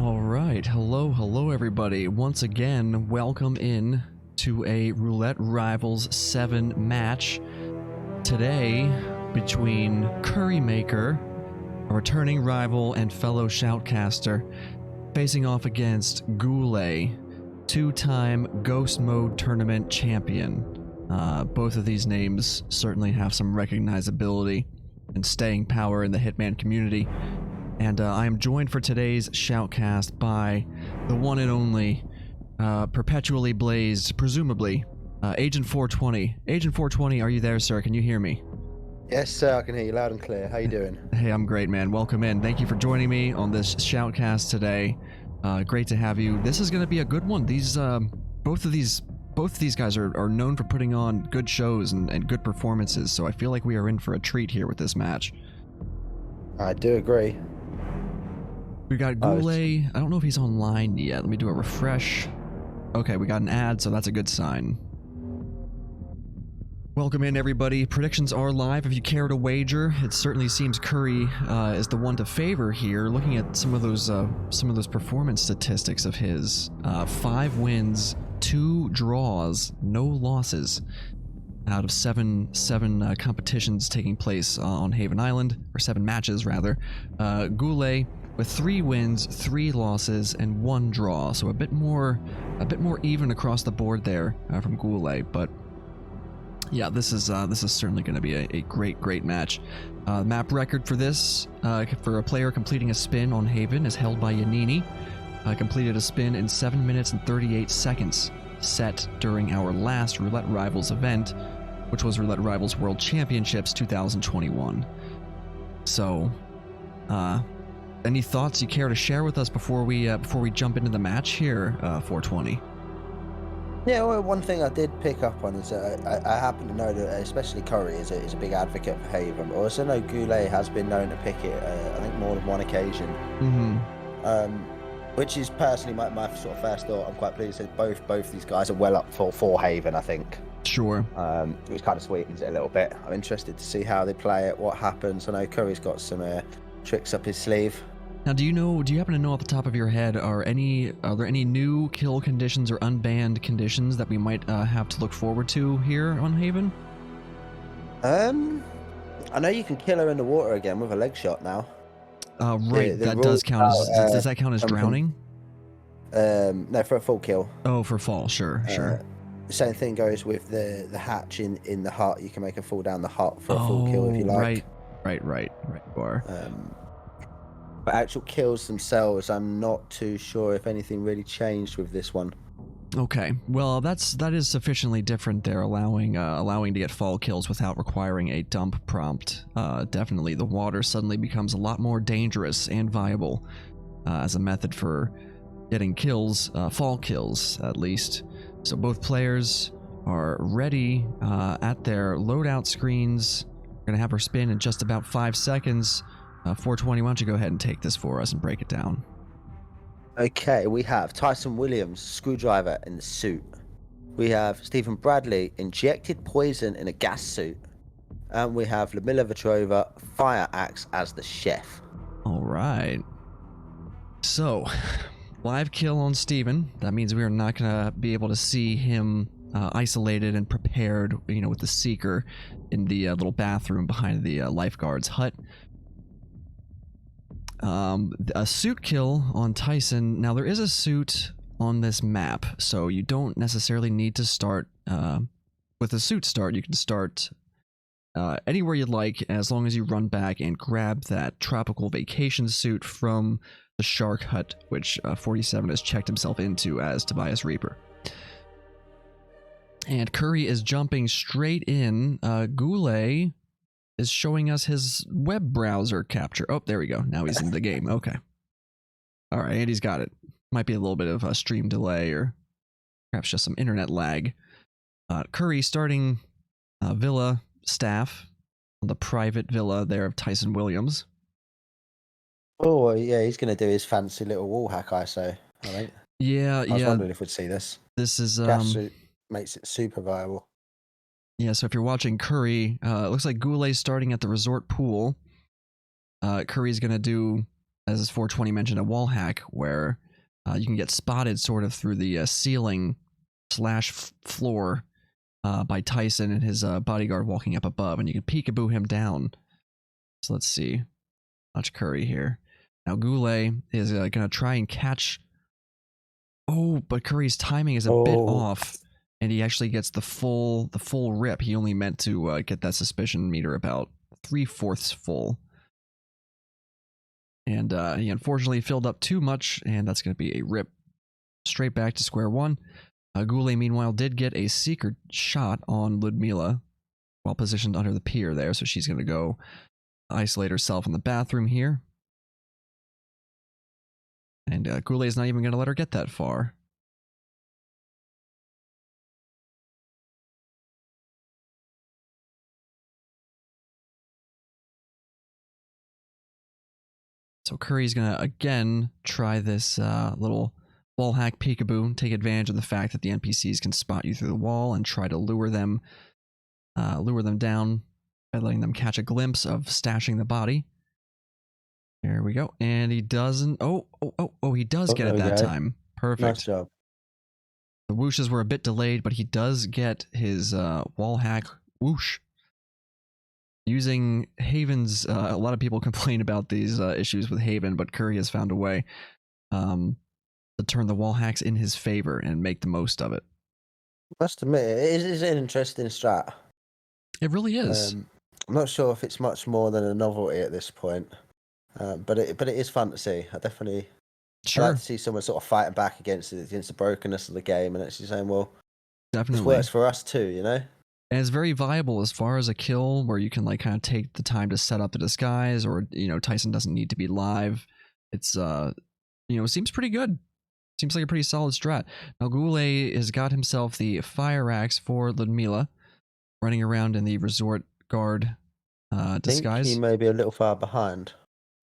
All right, hello everybody. Once again, welcome in to a Roulette Rivals 7 match. Today, between CurryMaker, a returning rival and fellow shoutcaster, facing off against GuLe, two-time Ghost Mode tournament champion. Both of these names certainly have some recognizability and staying power in the Hitman community. And I am joined for today's shoutcast by the one and only, perpetually blazed, presumably, Agent 420. Agent 420, are you there, sir? Can you hear me? Yes, sir. I can hear you loud and clear. How you doing? Hey, I'm great, man. Welcome in. Thank you for joining me on this shoutcast today. Great to have you. This is going to be a good one. These, both of these guys are known for putting on good shows and good performances. So I feel like we are in for a treat here with this match. I do agree. We got GuLe. I don't know if he's online yet. Let me do a refresh. Okay, we got an ad, so that's a good sign. Welcome in, everybody. Predictions are live. If you care to wager, it certainly seems Curry is the one to favor here. Looking at some of those performance statistics of his, 5 wins, 2 draws, no losses out of seven competitions taking place on Haven Island, or 7 matches rather. GuLe with 3 wins, 3 losses, and 1 draw, so a bit more even across the board there from GuLe. But yeah, this is certainly going to be a great match. Map record for this, for a player completing a spin on Haven, is held by Yanini. Completed a spin in 7 minutes and 38 seconds, set during our last Roulette Rivals event, which was Roulette Rivals World Championships 2021. So, any thoughts you care to share with us before we jump into the match here, 420? Yeah, well, one thing I did pick up on is I happen to know that especially Curry is a big advocate for Haven, but also know GuLe has been known to pick it, I think, more than one occasion. Which is personally my sort of first thought. I'm quite pleased that both these guys are well up for Haven, I think. Sure. Which kind of sweetens it a little bit. I'm interested to see how they play it, what happens. I know Curry's got some tricks up his sleeve. Now, do you happen to know off the top of your head, are there any new kill conditions or unbanned conditions that we might have to look forward to here on Haven? I know you can kill her in the water again with a leg shot now. Right, that does count as, does that count as drowning? No, for a full kill. Oh, for fall, sure. The same thing goes with the hatch in the hut. You can make her fall down the hut for a full kill if you like. Right. You are. But actual kills themselves, I'm not too sure if anything really changed with this one. Okay, well that is sufficiently different there, allowing to get fall kills without requiring a dump prompt. Definitely, the water suddenly becomes a lot more dangerous and viable as a method for getting kills, fall kills at least. So both players are ready at their loadout screens. We're gonna have her spin in just about 5 seconds. 420, why don't you go ahead and take this for us and break it down? Okay, we have Tyson Williams, screwdriver in the suit. We have Stephen Bradley, injected poison in a gas suit. And we have Lamilla Vetrova, fire axe as the chef. All right. So, live kill on Stephen. That means we are not going to be able to see him isolated and prepared, with the Seeker in the little bathroom behind the lifeguard's hut. A suit kill on Tyson. Now, there is a suit on this map, so you don't necessarily need to start with a suit start. You can start anywhere you'd like, as long as you run back and grab that tropical vacation suit from the shark hut, which 47 has checked himself into as Tobias Reaper. And Curry is jumping straight in. GuLe is showing us his web browser capture. Oh, there we go. Now he's in the game. Okay. All right, Andy's got it. Might be a little bit of a stream delay or perhaps just some internet lag. Curry starting villa staff on the private villa there of Tyson Williams. Oh, yeah, he's going to do his fancy little wall hack, I say. I think. Yeah, I was wondering if we'd see this. This is gas suit makes it super viable. Yeah, so if you're watching Curry, it looks like GuLe's starting at the resort pool. Curry's going to do as 420 mentioned, a wall hack where you can get spotted sort of through the ceiling slash floor by Tyson and his bodyguard walking up above, and you can peekaboo him down. So let's see. Watch Curry here. Now GuLe is going to try and catch. Oh, but Curry's timing is a bit off, and he actually gets the full rip. He only meant to get that suspicion meter about 3/4 full. And he unfortunately filled up too much, and that's going to be a rip straight back to square one. GuLe, meanwhile, did get a secret shot on Ludmila while positioned under the pier there, so she's going to go isolate herself in the bathroom here. And GuLe is not even going to let her get that far. So Curry's going to, again, try this little wall hack peekaboo, take advantage of the fact that the NPCs can spot you through the wall and try to lure them down by letting them catch a glimpse of stashing the body. There we go. And he doesn't... Oh, he does get it that time. Perfect. Nice job. The whooshes were a bit delayed, but he does get his wall hack whoosh. Using Haven's... a lot of people complain about these issues with Haven, but Curry has found a way to turn the wall hacks in his favor and make the most of it. Must admit, it is an interesting strat. It really is. I'm not sure if it's much more than a novelty at this point, but it is fun to see. I definitely I like to see someone sort of fighting back against the brokenness of the game and actually saying, "Well, definitely this works for us too," you know. And it's very viable as far as a kill where you can like kind of take the time to set up the disguise, or Tyson doesn't need to be live. It's it seems pretty good. Seems like a pretty solid strat. Now GuLe has got himself the fire axe for Ludmila, running around in the resort guard disguise. I think he may be a little far behind.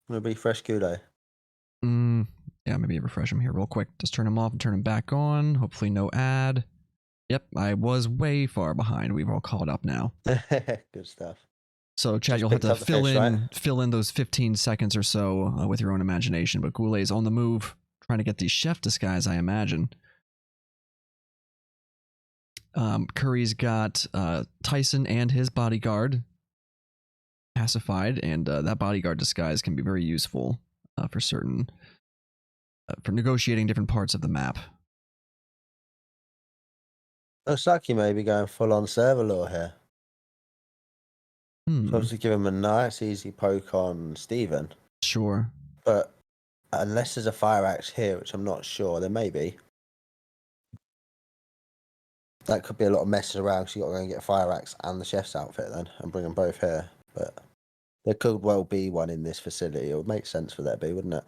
Maybe fresh GuLe. Yeah, maybe refresh him here real quick. Just turn him off and turn him back on. Hopefully no ad. Yep, I was way far behind. We've all caught up now. Good stuff. So, Chad, you'll have to fill in those 15 seconds or so with your own imagination. But GuLe is on the move, trying to get the chef disguise, I imagine. Curry's got Tyson and his bodyguard pacified, and that bodyguard disguise can be very useful for negotiating different parts of the map. Looks like he may be going full on server lore here. Supposed to give him a nice easy poke on Steven. Sure. But unless there's a fire axe here, which I'm not sure, there may be. That could be a lot of messing around, because you got to go and get a fire axe and the chef's outfit then, and bring them both here. But there could well be one in this facility. It would make sense for there to be, wouldn't it?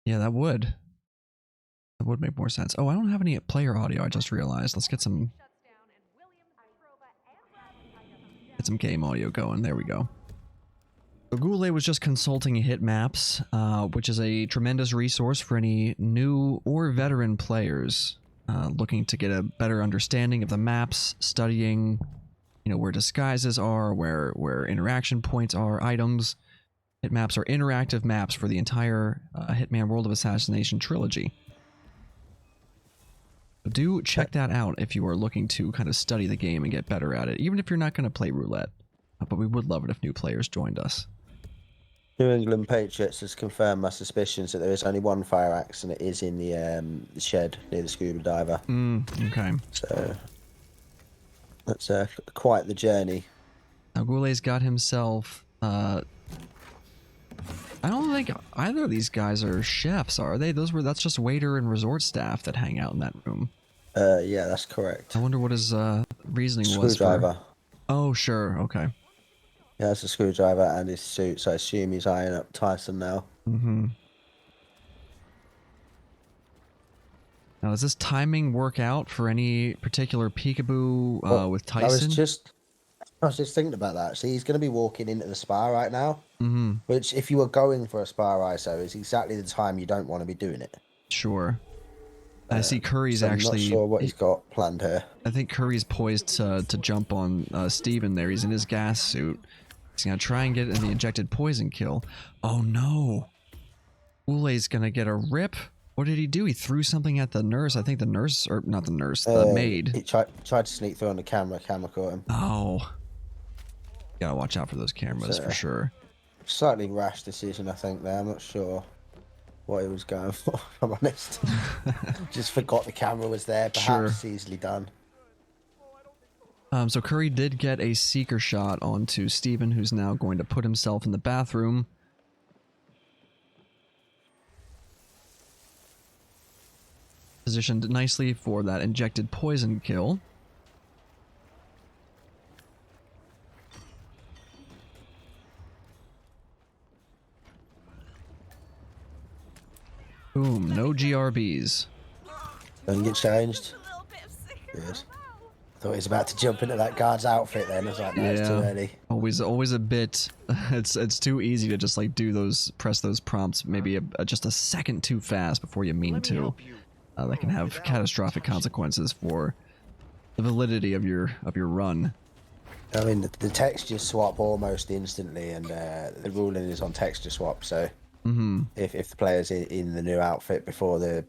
Yeah, that would. That would make more sense. Oh, I don't have any player audio, I just realized. Let's get some game audio going. There we go. So GuLe was just consulting hit maps, which is a tremendous resource for any new or veteran players looking to get a better understanding of the maps, studying, where disguises are, where interaction points are, items. Hit maps are interactive maps for the entire Hitman World of Assassination trilogy. Do check that out if you are looking to kind of study the game and get better at it, even if you're not going to play roulette. But we would love it if new players joined us. New England Patriots has confirmed my suspicions that there is only one fire axe, and it is in the shed near the scuba diver. Okay. So that's quite the journey. Now GuLe's got himself... I don't think either of these guys are chefs, are they? That's just waiter and resort staff that hang out in that room. Yeah, that's correct. I wonder what his reasoning was. Screwdriver. Oh, sure. Okay. He has a screwdriver and his suit, so I assume he's eyeing up Tyson now. Now, does this timing work out for any particular peekaboo with Tyson? I was just thinking about that. See, he's going to be walking into the spa right now, which, if you were going for a spa ISO, is exactly the time you don't want to be doing it. Sure. I see Curry's I'm actually... not sure what he's got planned here. I think Curry's poised to jump on Steven there. He's in his gas suit. He's gonna try and get in the injected poison kill. Oh no. GuLe's gonna get a rip. What did he do? He threw something at the nurse. I think the nurse, or not the nurse, the maid. He tried to sneak through on the camera. Camera caught him. Oh. Gotta watch out for those cameras for sure. Slightly rash decision, I think, there. I'm not sure what he was going for, if I'm honest. Just forgot the camera was there. Perhaps easily done. So Curry did get a seeker shot onto Steven, who's now going to put himself in the bathroom. Positioned nicely for that injected poison kill. Boom, no GRBs. Don't get changed. Good. Thought he was about to jump into that guard's outfit then. I was like, no, it's too early. Always a bit. It's too easy to just like do those, press those prompts maybe just a second too fast before you mean to. That can have catastrophic consequences for the validity of your run. I mean, the textures swap almost instantly, and the ruling is on texture swap. So if the player's in the new outfit before the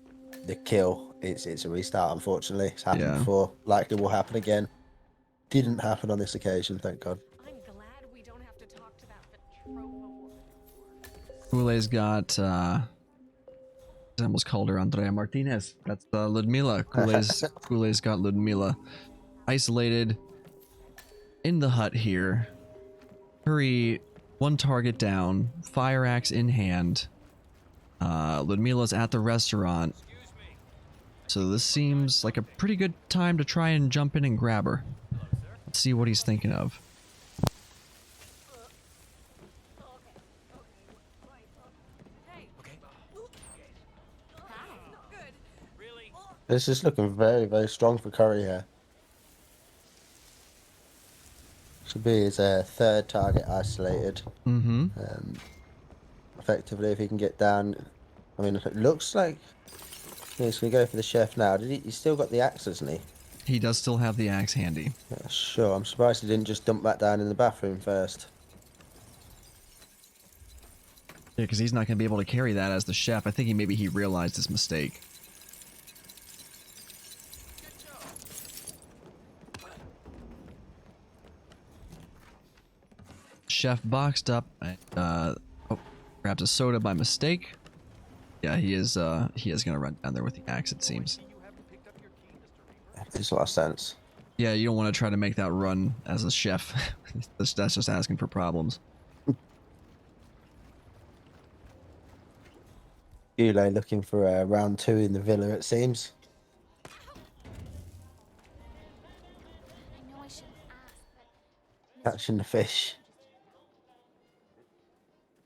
kill, it's a restart. Unfortunately, it's happened before. Likely will happen again. Didn't happen on this occasion, thank God. I'm glad we don't have to talk to that betrothal. GuLe's got. I almost called her Andrea Martinez. That's Ludmila. GuLe's got Ludmila isolated in the hut here. Curry, one target down, fire axe in hand. Ludmila's at the restaurant. So this seems like a pretty good time to try and jump in and grab her. Let's see what he's thinking of. This is looking very, very strong for Curry here. Should be his third target isolated. Effectively, if he can get down, I mean, it looks like he's going to go for the chef now. He's still got the axe, hasn't he? He does still have the axe handy. Yeah, sure. I'm surprised he didn't just dump that down in the bathroom first. Yeah, because he's not going to be able to carry that as the chef. I think maybe he realized his mistake. Chef boxed up and grabs a soda by mistake. Yeah, he is gonna run down there with the axe, it seems. Makes a lot of sense. Yeah, you don't want to try to make that run as a chef. That's just asking for problems. GuLe looking for round 2 in the villa, it seems. I know I shouldn't ask, but Catching the fish.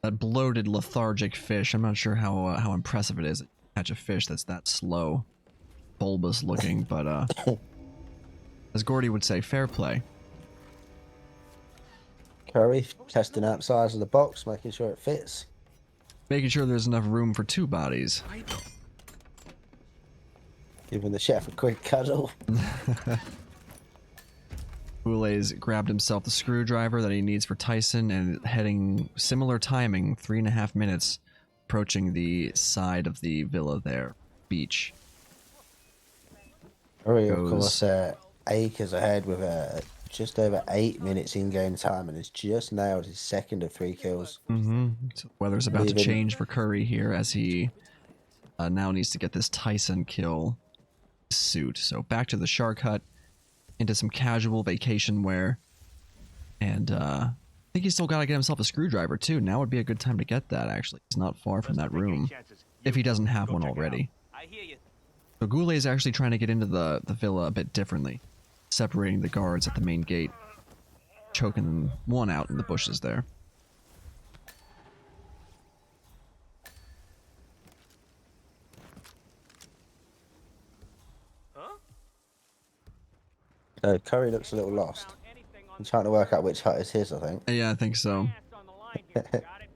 That bloated, lethargic fish. I'm not sure how impressive it is to catch a fish that's that slow, bulbous looking, but as Gordy would say, fair play. Curry testing out size of the box, making sure it fits. Making sure there's enough room for 2 bodies. Giving the chef a quick cuddle. GuLe's grabbed himself the screwdriver that he needs for Tyson and heading similar timing, 3.5 minutes, approaching the side of the villa there, beach. Curry, of course, acres ahead with just over 8 minutes in-game time and has just nailed his second of 3 kills. So weather's about to change for Curry here as he now needs to get this Tyson kill suit. So back to the shark hut, into some casual vacation wear, and I think he's still got to get himself a screwdriver too. Now would be a good time to get that, actually. He's not far from that room, if he doesn't have one already. So GuLe is actually trying to get into the villa a bit differently, separating the guards at the main gate, choking one out in the bushes there. Curry looks a little lost. I'm trying to work out which hut is his, I think. Yeah, I think so.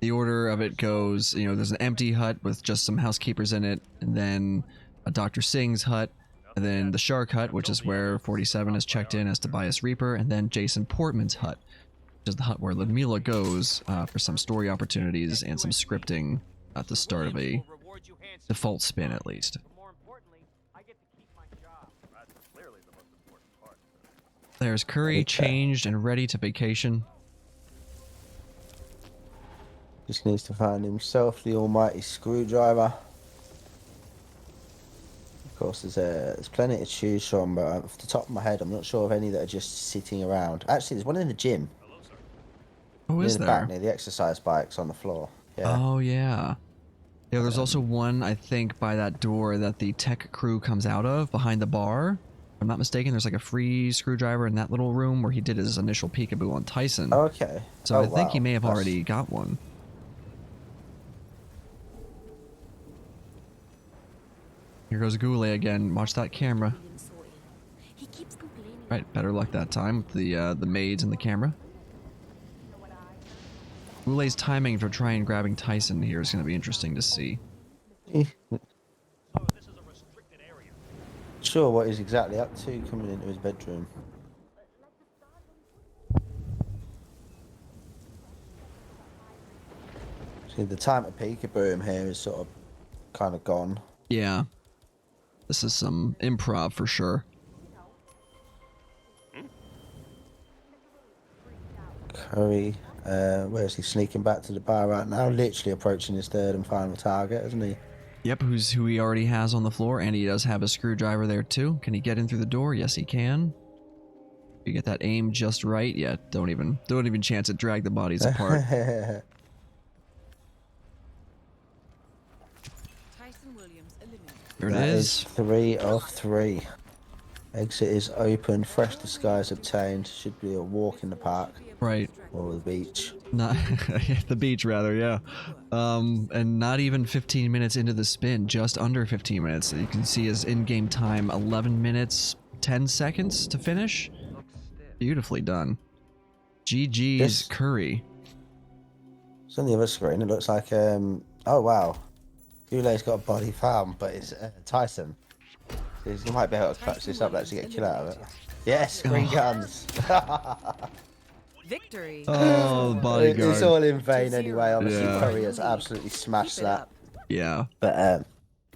The order of it goes, you know, there's an empty hut with just some housekeepers in it, and then a Dr. Singh's hut, and then the Shark Hut, which is where 47 is checked in as Tobias Reaper, and then Jason Portman's hut, which is the hut where Ludmila goes for some story opportunities and some scripting at the start of a default spin, at least. More importantly, I get to keep my job. That's clearly the most important part. There's Curry, changed and ready to vacation. Just needs to find himself the almighty screwdriver. Of course, there's plenty to choose from, but off the top of my head, I'm not sure of any that are just sitting around. Actually, there's one in the gym. Hello, sir. Oh, is in the there? back near the exercise bikes on the floor. Yeah. Oh, yeah. Yeah, there's also one, I think, by that door that the tech crew comes out of, behind the bar. If I'm not mistaken, there's like a free screwdriver in that little room where he did his initial peekaboo on Tyson. Oh, okay. So Oh, I think he wow. may have That's- already got one. Here goes GuLe again. Watch that camera. He keeps complaining. Right, better luck that time with the maids and the camera. GuLe's timing for trying grabbing Tyson here is going to be interesting to see. Oh, this is a restricted area. Sure what he's exactly up to coming into his bedroom. See, the time to peekaboo him here is sort of kind of gone. Yeah. This is some improv for sure. Curry, where is he sneaking back to the bar right now? Literally approaching his third and final target, isn't he? Yep, who he already has on the floor, and he does have a screwdriver there too. Can he get in through the door? Yes, he can. If you get that aim just right, yeah, don't even chance it. Drag the bodies apart. Tyson Williams eliminated. There it That is. 3 of 3. Exit is open, fresh disguise obtained. Should be a walk in the park Right. or the beach. Not the beach, rather, yeah. And not even 15 minutes into the spin, just under 15 minutes. You can see his in-game time, 11 minutes, 10 seconds to finish. Beautifully done. GG's Yes. Curry. So on the other screen, it looks like, oh wow. GuLe's got a body farm, but it's Tyson. So you might be able to clutch this up and actually get a kill out of it. Yes, green Oh. guns. Victory. Oh, bodyguard. It's all in vain anyway. Obviously, Yeah. Curry has absolutely smashed Keep it that. up. Yeah. But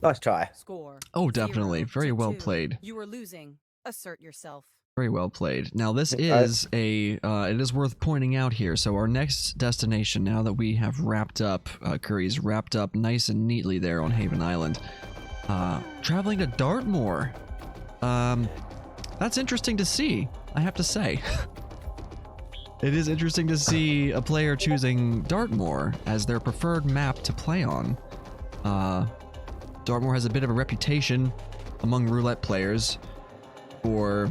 nice try. Score. Oh, definitely. Very 0-2. well played. You were losing. Assert yourself. Very well played. Now this is it is worth pointing out here. So our next destination, now that we have wrapped up, Curry's wrapped up nice and neatly there on Haven Island, traveling to Dartmoor. That's interesting to see, I have to say. It is interesting to see a player choosing Dartmoor as their preferred map to play on. Dartmoor has a bit of a reputation among roulette players for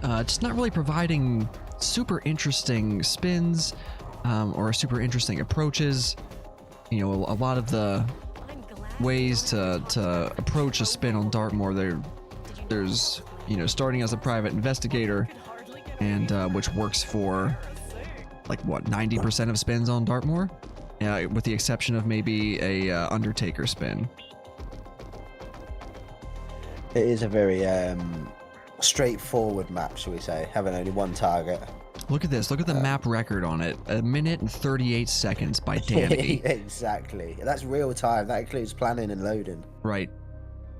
just not really providing super interesting spins or super interesting approaches. You know, a lot of the I'm glad. ways to approach a spin on Dartmoor, there's you know, starting as a private investigator, and which works for like what 90% of spins on Dartmoor, with the exception of maybe a Undertaker spin. It is a very straightforward map, shall we say, having only one target. Look at this. Look at the map record on it. 1 minute and 38 seconds by Danity. Exactly. That's real time. That includes planning and loading. Right.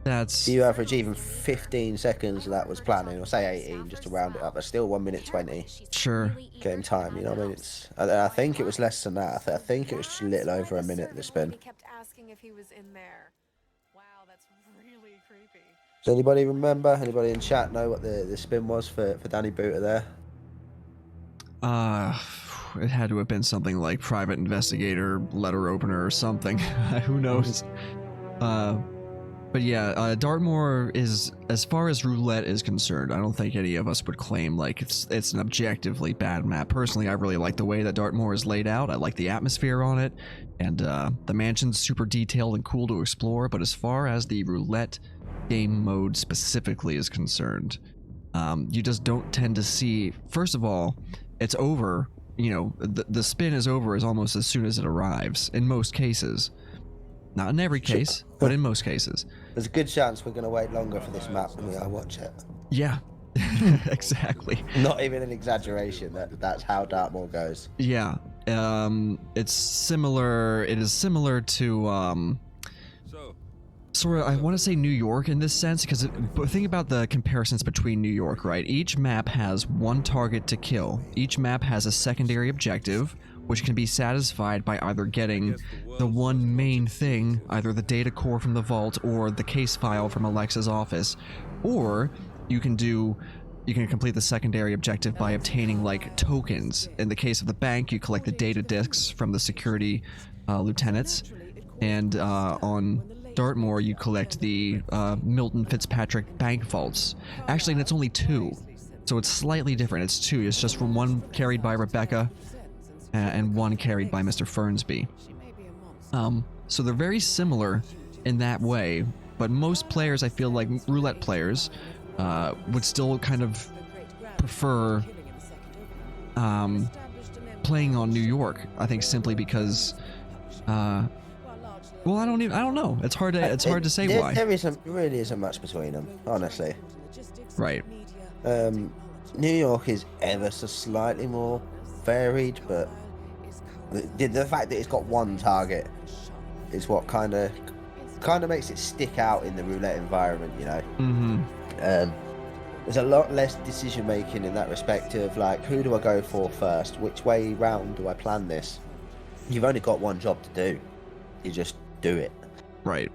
That's So you average even 15 seconds of that was planning, or say 18 just to round it up. That's still 1 minute 20 sure. game time. You know what I mean? It's. I think it was less than that. I think it was just a little over a minute this spin. He kept asking if he was in there. Wow, that's really creepy. Does anybody remember? Anybody in chat know what the spin was for Danny Booter there? It had to have been something like private investigator, letter opener, or something. Who knows? But yeah, Dartmoor is, as far as roulette is concerned, I don't think any of us would claim like it's an objectively bad map. Personally, I really like the way that Dartmoor is laid out. I like the atmosphere on it, and the mansion's super detailed and cool to explore. But as far as the roulette game mode specifically is concerned, you just don't tend to see. First of all, it's over. You know, the spin is over as almost as soon as it arrives. In most cases. Not in every case, but in most cases. There's a good chance we're going to wait longer for this map than we are watch it. Yeah, Exactly. Not even an exaggeration. That's how Dartmoor goes. Yeah. It's similar. It is similar to sort of, I want to say New York in this sense, because think about the comparisons between New York, right? Each map has one target to kill. Each map has a secondary objective, which can be satisfied by either getting the one main thing, either the data core from the vault or the case file from Alexa's office, or you can complete the secondary objective by obtaining like tokens. In the case of the bank, you collect the data disks from the security lieutenants, and on Dartmoor, you collect the Milton Fitzpatrick bank vaults. Actually, and it's only 2, so it's slightly different. It's 2. It's just from one carried by Rebecca and one carried by Mr. Fernsby. So they're very similar in that way, but most players, I feel like roulette players, would still kind of prefer playing on New York. I think simply because. Well, I don't know. It's hard to say why. There really isn't much between them, honestly. Right. New York is ever so slightly more varied, but the fact that it's got one target is what kind of makes it stick out in the roulette environment, you know. Mm-hmm. There's a lot less decision making in that respect of like, who do I go for first? Which way round do I plan this? You've only got one job to do. You just do it. Right.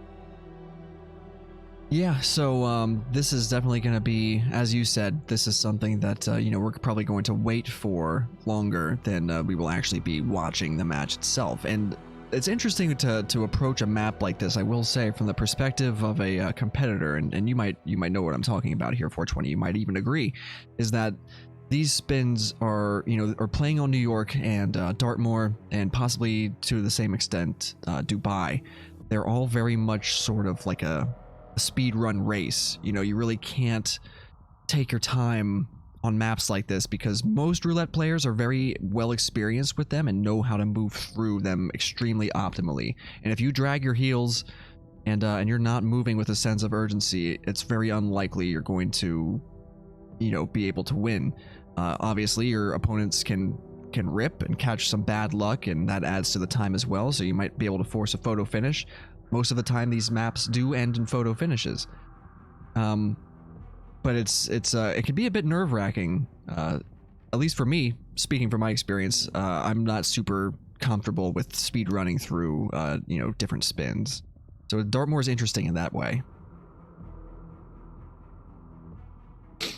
Yeah, so this is definitely going to be, as you said, this is something that, we're probably going to wait for longer than we will actually be watching the match itself. And it's interesting to approach a map like this, I will say, from the perspective of a competitor, and you might know what I'm talking about here, 420, you might even agree, is that these spins are playing on New York and Dartmoor, and possibly to the same extent Dubai. They're all very much sort of like a speed run race. You really can't take your time on maps like this because most roulette players are very well experienced with them and know how to move through them extremely optimally. And if you drag your heels and you're not moving with a sense of urgency, it's very unlikely you're going to be able to win. Obviously your opponents can rip and catch some bad luck, and that adds to the time as well, so you might be able to force a photo finish. Most of the time these maps do end in photo finishes, but it can be a bit nerve-wracking, at least for me. Speaking from my experience, I'm not super comfortable with speed running through different spins, so Dartmoor is interesting in that way.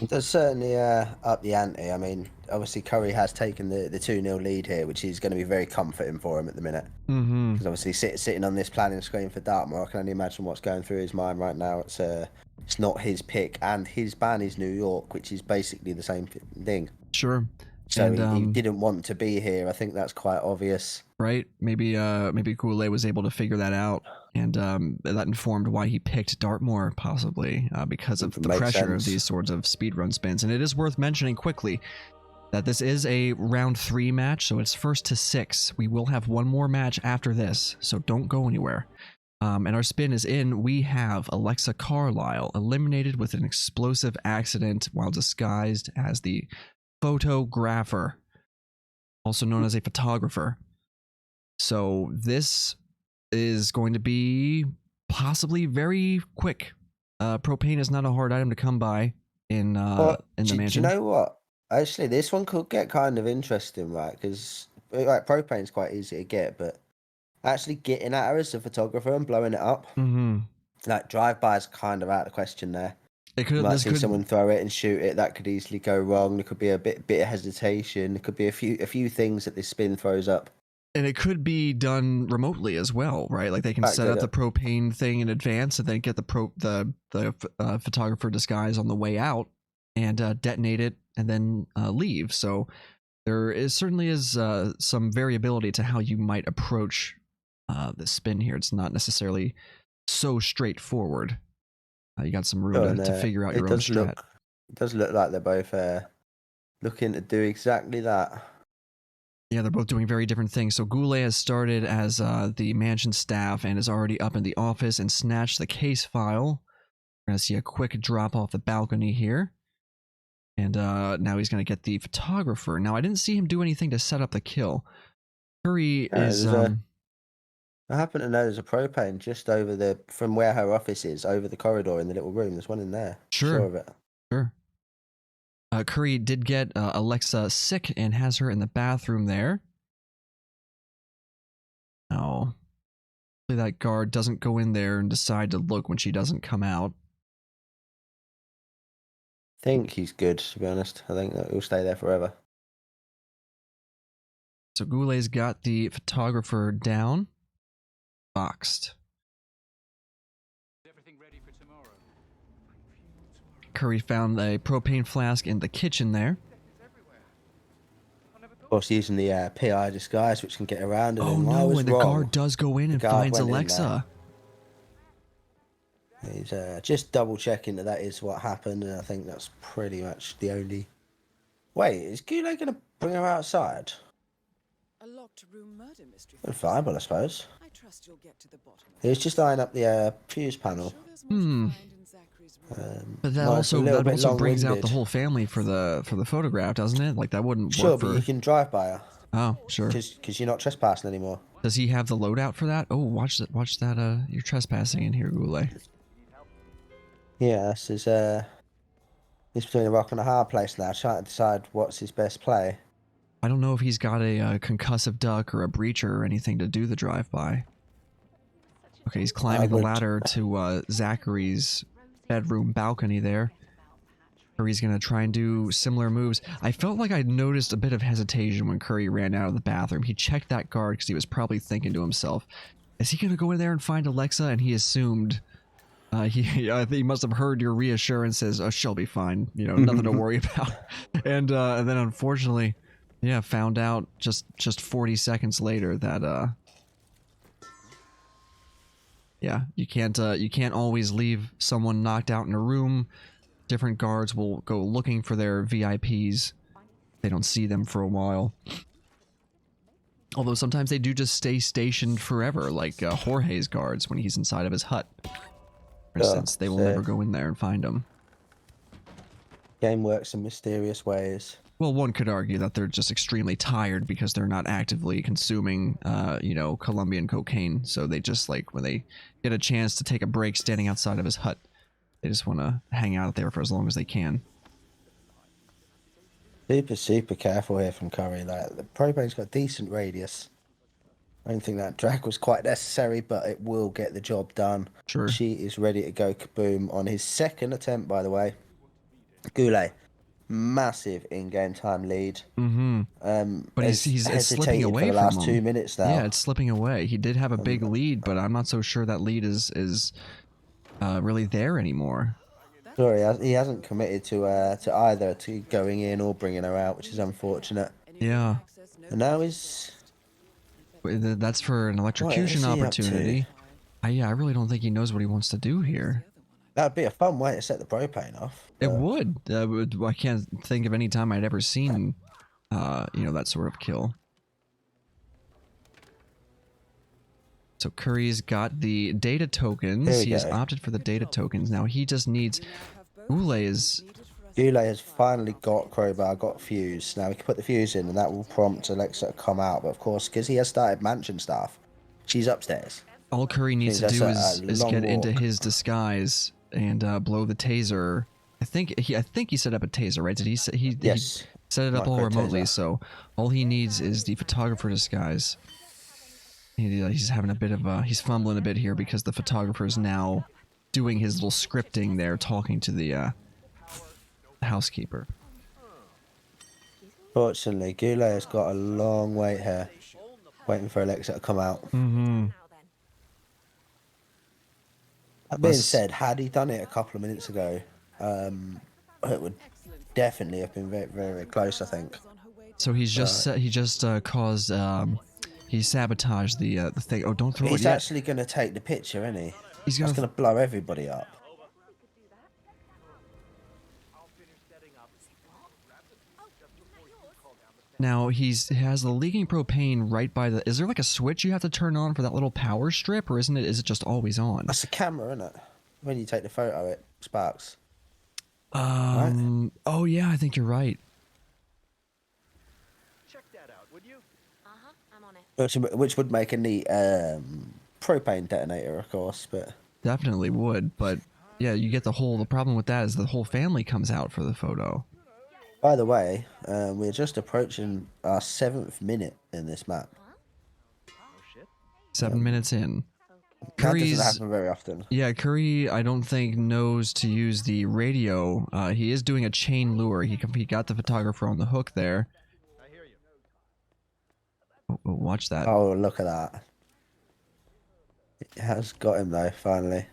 It does certainly up the ante. I mean, obviously Curry has taken the 2-0 lead here, which is going to be very comforting for him at the minute. Mm-hmm. Because obviously sitting on this planning screen for Dartmoor, I can only imagine what's going through his mind right now. It's not his pick, and his ban is New York, which is basically the same thing. Sure. So and, he didn't want to be here. I think that's quite obvious. Right? Maybe GuLe was able to figure that out, and that informed why he picked Dartmoor, possibly because of the pressure of these sorts of speedrun spins. And it is worth mentioning quickly that this is a round 3 match, so it's first to 6. We will have one more match after this, so don't go anywhere. And our spin is in. We have Alexa Carlisle eliminated with an explosive accident while disguised as the photographer, also known as a photographer. So this is going to be possibly very quick. Propane is not a hard item to come by in the mansion. Do you know what? Actually, this one could get kind of interesting, right? Because propane's quite easy to get, but actually getting at her as a photographer and blowing it up, like drive-by is kind of out of the question there. You might see someone throw it and shoot it. That could easily go wrong. There could be a bit of hesitation. There could be a few things that this spin throws up. And it could be done remotely as well, right? Like they can set up the propane thing in advance and then get the photographer disguise on the way out and detonate it and then leave. So there certainly is some variability to how you might approach the spin here. It's not necessarily so straightforward. You got some room to figure out your own strat. It does look like they're both looking to do exactly that. Yeah, they're both doing very different things. So GuLe has started as the mansion staff and is already up in the office and snatched the case file. We're going to see a quick drop off the balcony here. And now he's going to get the photographer. Now, I didn't see him do anything to set up the kill. Curry is... I happen to know there's a propane just over from where her office is, over the corridor in the little room. There's one in there. Sure. Sure of it. Sure. Curry did get Alexa sick and has her in the bathroom there. Oh. Hopefully that guard doesn't go in there and decide to look when she doesn't come out. I think he's good, to be honest. I think that he'll stay there forever. So GuLe's got the photographer down. Boxed. Everything ready for tomorrow. Curry found a propane flask in the kitchen there. Of course, using the PI disguise, which can get around. And Oh then I no, was and the wrong. guard does go in and guard finds went in Alexa. He's just double checking that is what happened, and I think that's pretty much the only. Wait, is GuLe going to bring her outside? A locked room murder mystery. Viable, I suppose. I trust you'll get to the bottom. He was just eyeing up the fuse panel. But that Well, it's a also little bit brings out the long-winded. whole family for the photograph, doesn't it? Like that wouldn't Sure, work but for. you can drive by her Oh, sure. because you're not trespassing anymore. Does he have the loadout for that? Oh, watch that! Watch that! You're trespassing in here, GuLe. Yeah, this is he's between a rock and a hard place now, trying to decide what's his best play. I don't know if he's got a concussive duck or a breacher or anything to do the drive-by. Okay, he's climbing the ladder to Zachary's bedroom balcony there. Or he's gonna try and do similar moves. I felt like I noticed a bit of hesitation when Curry ran out of the bathroom. He checked that guard because he was probably thinking to himself, is he gonna go in there and find Alexa? And he assumed he must have heard your reassurances. Oh, she'll be fine. You know, nothing to worry about. And then unfortunately, yeah, found out just 40 seconds later that yeah, you can't always leave someone knocked out in a room. Different guards will go looking for their VIPs. They don't see them for a while. Although sometimes they do just stay stationed forever, like Jorge's guards when he's inside of his hut. For instance, they will never go in there and find him. Game works in mysterious ways. Well, one could argue that they're just extremely tired because they're not actively consuming, you know, Colombian cocaine. So they just, like, when they get a chance to take a break standing outside of his hut, they just want to hang out there for as long as they can. Super careful here from Curry. Like, the propane's got a decent radius. I don't think that drag was quite necessary, but it will get the job done. Sure. She is ready to go kaboom on his second attempt, by the way. GuLe, massive in-game time lead. Mm-hmm. But he's it's slipping away for the from last him. 2 minutes now. Yeah, it's slipping away. He did have a big lead, but I'm not so sure that lead is really there anymore. Sorry, he hasn't committed to either to going in or bringing her out, which is unfortunate. Yeah. And now he's... That's for an electrocution What is he up opportunity. Yeah, I really don't think he knows what he wants to do here. That'd be a fun way to set the propane off. It would. I can't think of any time I'd ever seen, you know, that sort of kill. So Curry's got the data tokens. He has opted for the data tokens. Now he just needs... GuLe has finally got crowbar, got fuse. Now we can put the fuse in and that will prompt Alexa to come out. But of course, because he has started mansion stuff, she's upstairs. All Curry needs to do is get into his disguise and blow the taser. I think he set up a taser, right? Did he set it up all remotely? Taser. So all he needs is the photographer disguise. He's having a bit of he's fumbling a bit here because the photographer is now doing his little scripting there, talking to the housekeeper. Fortunately, GuLe has got a long wait here, waiting for Alexa to come out. Mm-hmm. That being said, had he done it a couple of minutes ago, it would definitely have been very close, I think. So he's just caused he sabotaged the thing. Oh, don't throw it yet. He's actually going to take the picture, isn't he? He's going to blow everybody up. Now he has the leaking propane right by the... Is there like a switch you have to turn on for that little power strip, or isn't it? Is it just always on? That's a camera, isn't it? When you take the photo, it sparks. Oh yeah, I think you're right. Check that out, would you? Uh-huh, I'm on it. Which would make a neat propane detonator, of course, but Definitely would, but yeah, you get the problem with that is the whole family comes out for the photo. by the way, we're just approaching our 7th minute in this map. Oh shit. 7 minutes in. That doesn't Curry's, happen very often. yeah, Curry, I don't think knows to use the radio. He is doing a chain lure. He got the photographer on the hook there. I hear you. Oh, watch that. Oh, look at that. It has got him though, finally.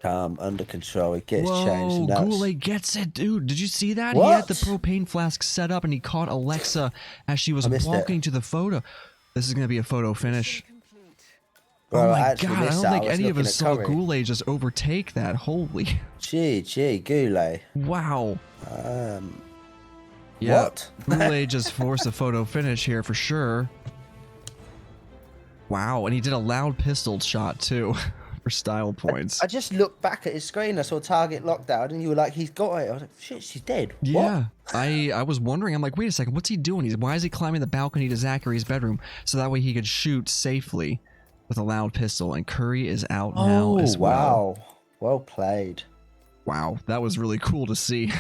Calm, under control. He gets changed. Whoa, And that's... GuLe gets it, dude. Did you see that? What? He had the propane flask set up and he caught Alexa as she was walking to the photo. This is going to be a photo finish. Bro, Oh I my actually god, I missed don't that. think was any of looking us at saw Curry. GuLe just overtake that. Holy. Gee, GuLe. Wow. What? GuLe just forced a photo finish here for sure. Wow, and he did a loud pistol shot too for style points. I just looked back at his screen. I saw target lockdown, and you were like, "He's got it." I was like, "Shit, she's dead." Yeah, What? I was wondering. I'm like, wait a second, what's he doing? Why is he climbing the balcony to Zachary's bedroom so that way he could shoot safely with a loud pistol? And Curry is out now as well. Wow. Well played. Wow, that was really cool to see.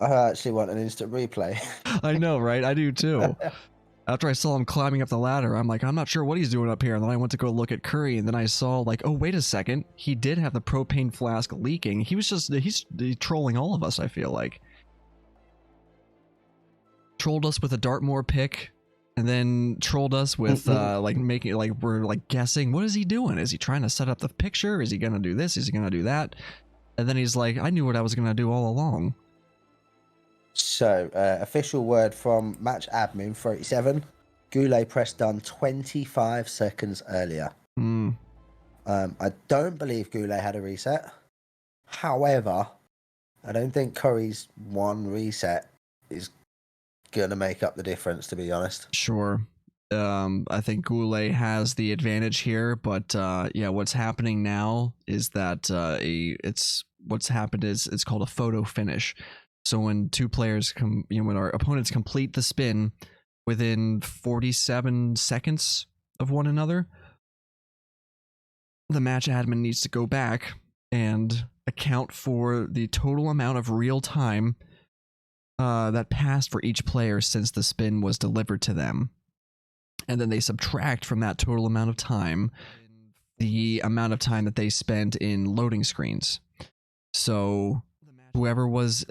I actually want an instant replay. I know, right? I do too. After I saw him climbing up the ladder, I'm like, I'm not sure what he's doing up here. And then I went to go look at Curry, and then I saw, like, oh, wait a second. He did have the propane flask leaking. He's trolling all of us, I feel like. Trolled us with a Dartmoor pick, and then trolled us with, like, making, like, we're, like, guessing. What is he doing? Is he trying to set up the picture? Is he going to do this? Is he going to do that? And then he's like, I knew what I was going to do all along. So, official word from match admin 37. GuLe pressed done 25 seconds earlier. I don't believe GuLe had a reset. However, I don't think Curry's one reset is going to make up the difference, to be honest. Sure. I think GuLe has the advantage here, but yeah, what's happening now is that what's happened is it's called a photo finish. So when two players when our opponents complete the spin within 47 seconds of one another, the match admin needs to go back and account for the total amount of real time that passed for each player since the spin was delivered to them. And then they subtract from that total amount of time the amount of time that they spent in loading screens. So whoever was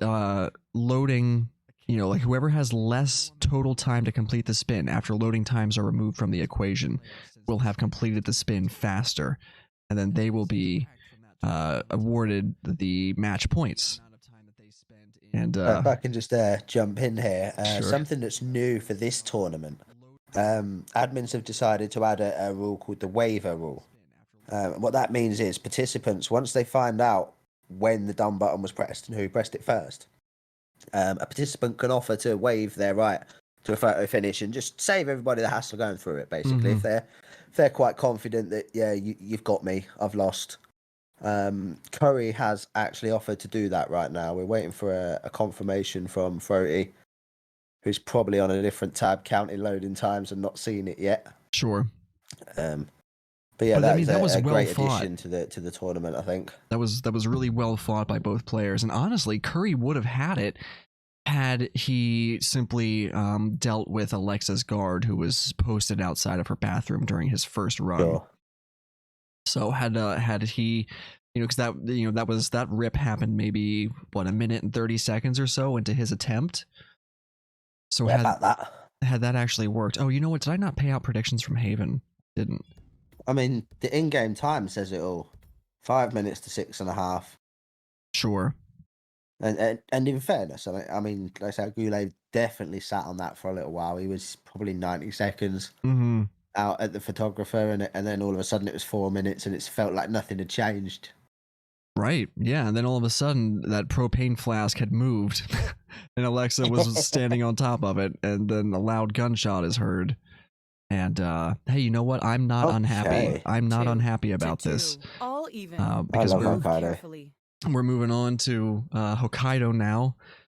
loading, like whoever has less total time to complete the spin after loading times are removed from the equation will have completed the spin faster, and then they will be awarded the match points. And If I can just jump in here, Sure. something that's new for this tournament. Admins have decided to add a rule called the waiver rule. What that means is participants, once they find out when the done button was pressed and who pressed it first, a participant can offer to waive their right to a photo finish and just save everybody the hassle going through it, basically. If they're quite confident that, yeah, you've got me, I've lost. Curry has actually offered to do that right now. We're waiting for a confirmation from Throaty, who's probably on a different tab counting loading times and not seen it yet. Sure. But yeah, But, I mean, that was a well great fought. addition to the tournament, I think. That was really well fought by both players, and honestly, Curry would have had it had he simply dealt with Alexa's guard, who was posted outside of her bathroom during his first run. Sure. So had he, because that rip happened maybe a minute and 30 seconds or so into his attempt. So Yeah, about that. had that actually worked. Oh, you know what? Did I not pay out predictions from Haven? Didn't. I mean, the in-game time says it all. 5 minutes to 6.5. Sure. And in fairness, I mean, like I said, GuLe definitely sat on that for a little while. He was probably 90 seconds out at the photographer, and then all of a sudden it was 4 minutes, and it felt like nothing had changed. Right. Yeah. And then all of a sudden that propane flask had moved and Alexa was standing on top of it. And then a loud gunshot is heard. And hey, you know what? I'm not unhappy. I'm not unhappy about this. All even. Because I love we're, Hokkaido. Carefully. We're moving on to Hokkaido now.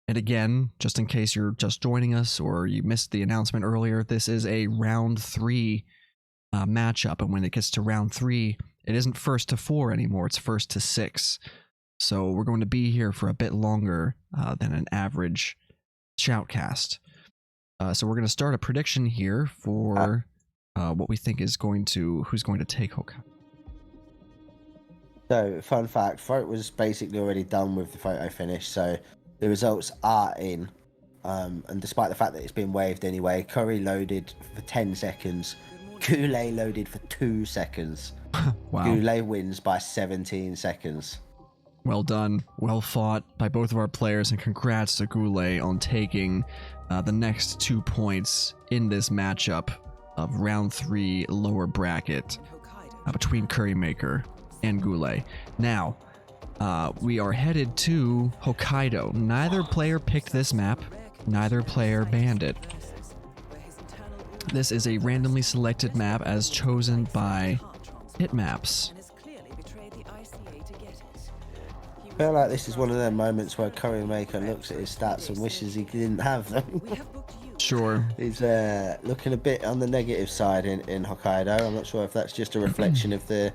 And again, just in case you're just joining us or you missed the announcement earlier, this is a round 3 matchup. And when it gets to round 3, it isn't first to 4 anymore. It's first to 6. So we're going to be here for a bit longer than an average shoutcast. So we're going to start a prediction here for what we think is who's going to take Hokkaido. So, fun fact, vote was basically already done with the photo finish, so the results are in. And despite the fact that it's been waived anyway, Curry loaded for 10 seconds, GuLe loaded for 2 seconds. Wow. GuLe wins by 17 seconds. Well done. Well fought by both of our players, and congrats to GuLe on taking the next 2 points in this matchup of round 3 lower bracket between CurryMaker and GuLe. Now, we are headed to Hokkaido. Neither player picked this map. Neither player banned it. This is a randomly selected map as chosen by Hitmaps. I feel like this is one of them moments where CurryMaker looks at his stats and wishes he didn't have them. Sure. He's looking a bit on the negative side in Hokkaido. I'm not sure if that's just a reflection of the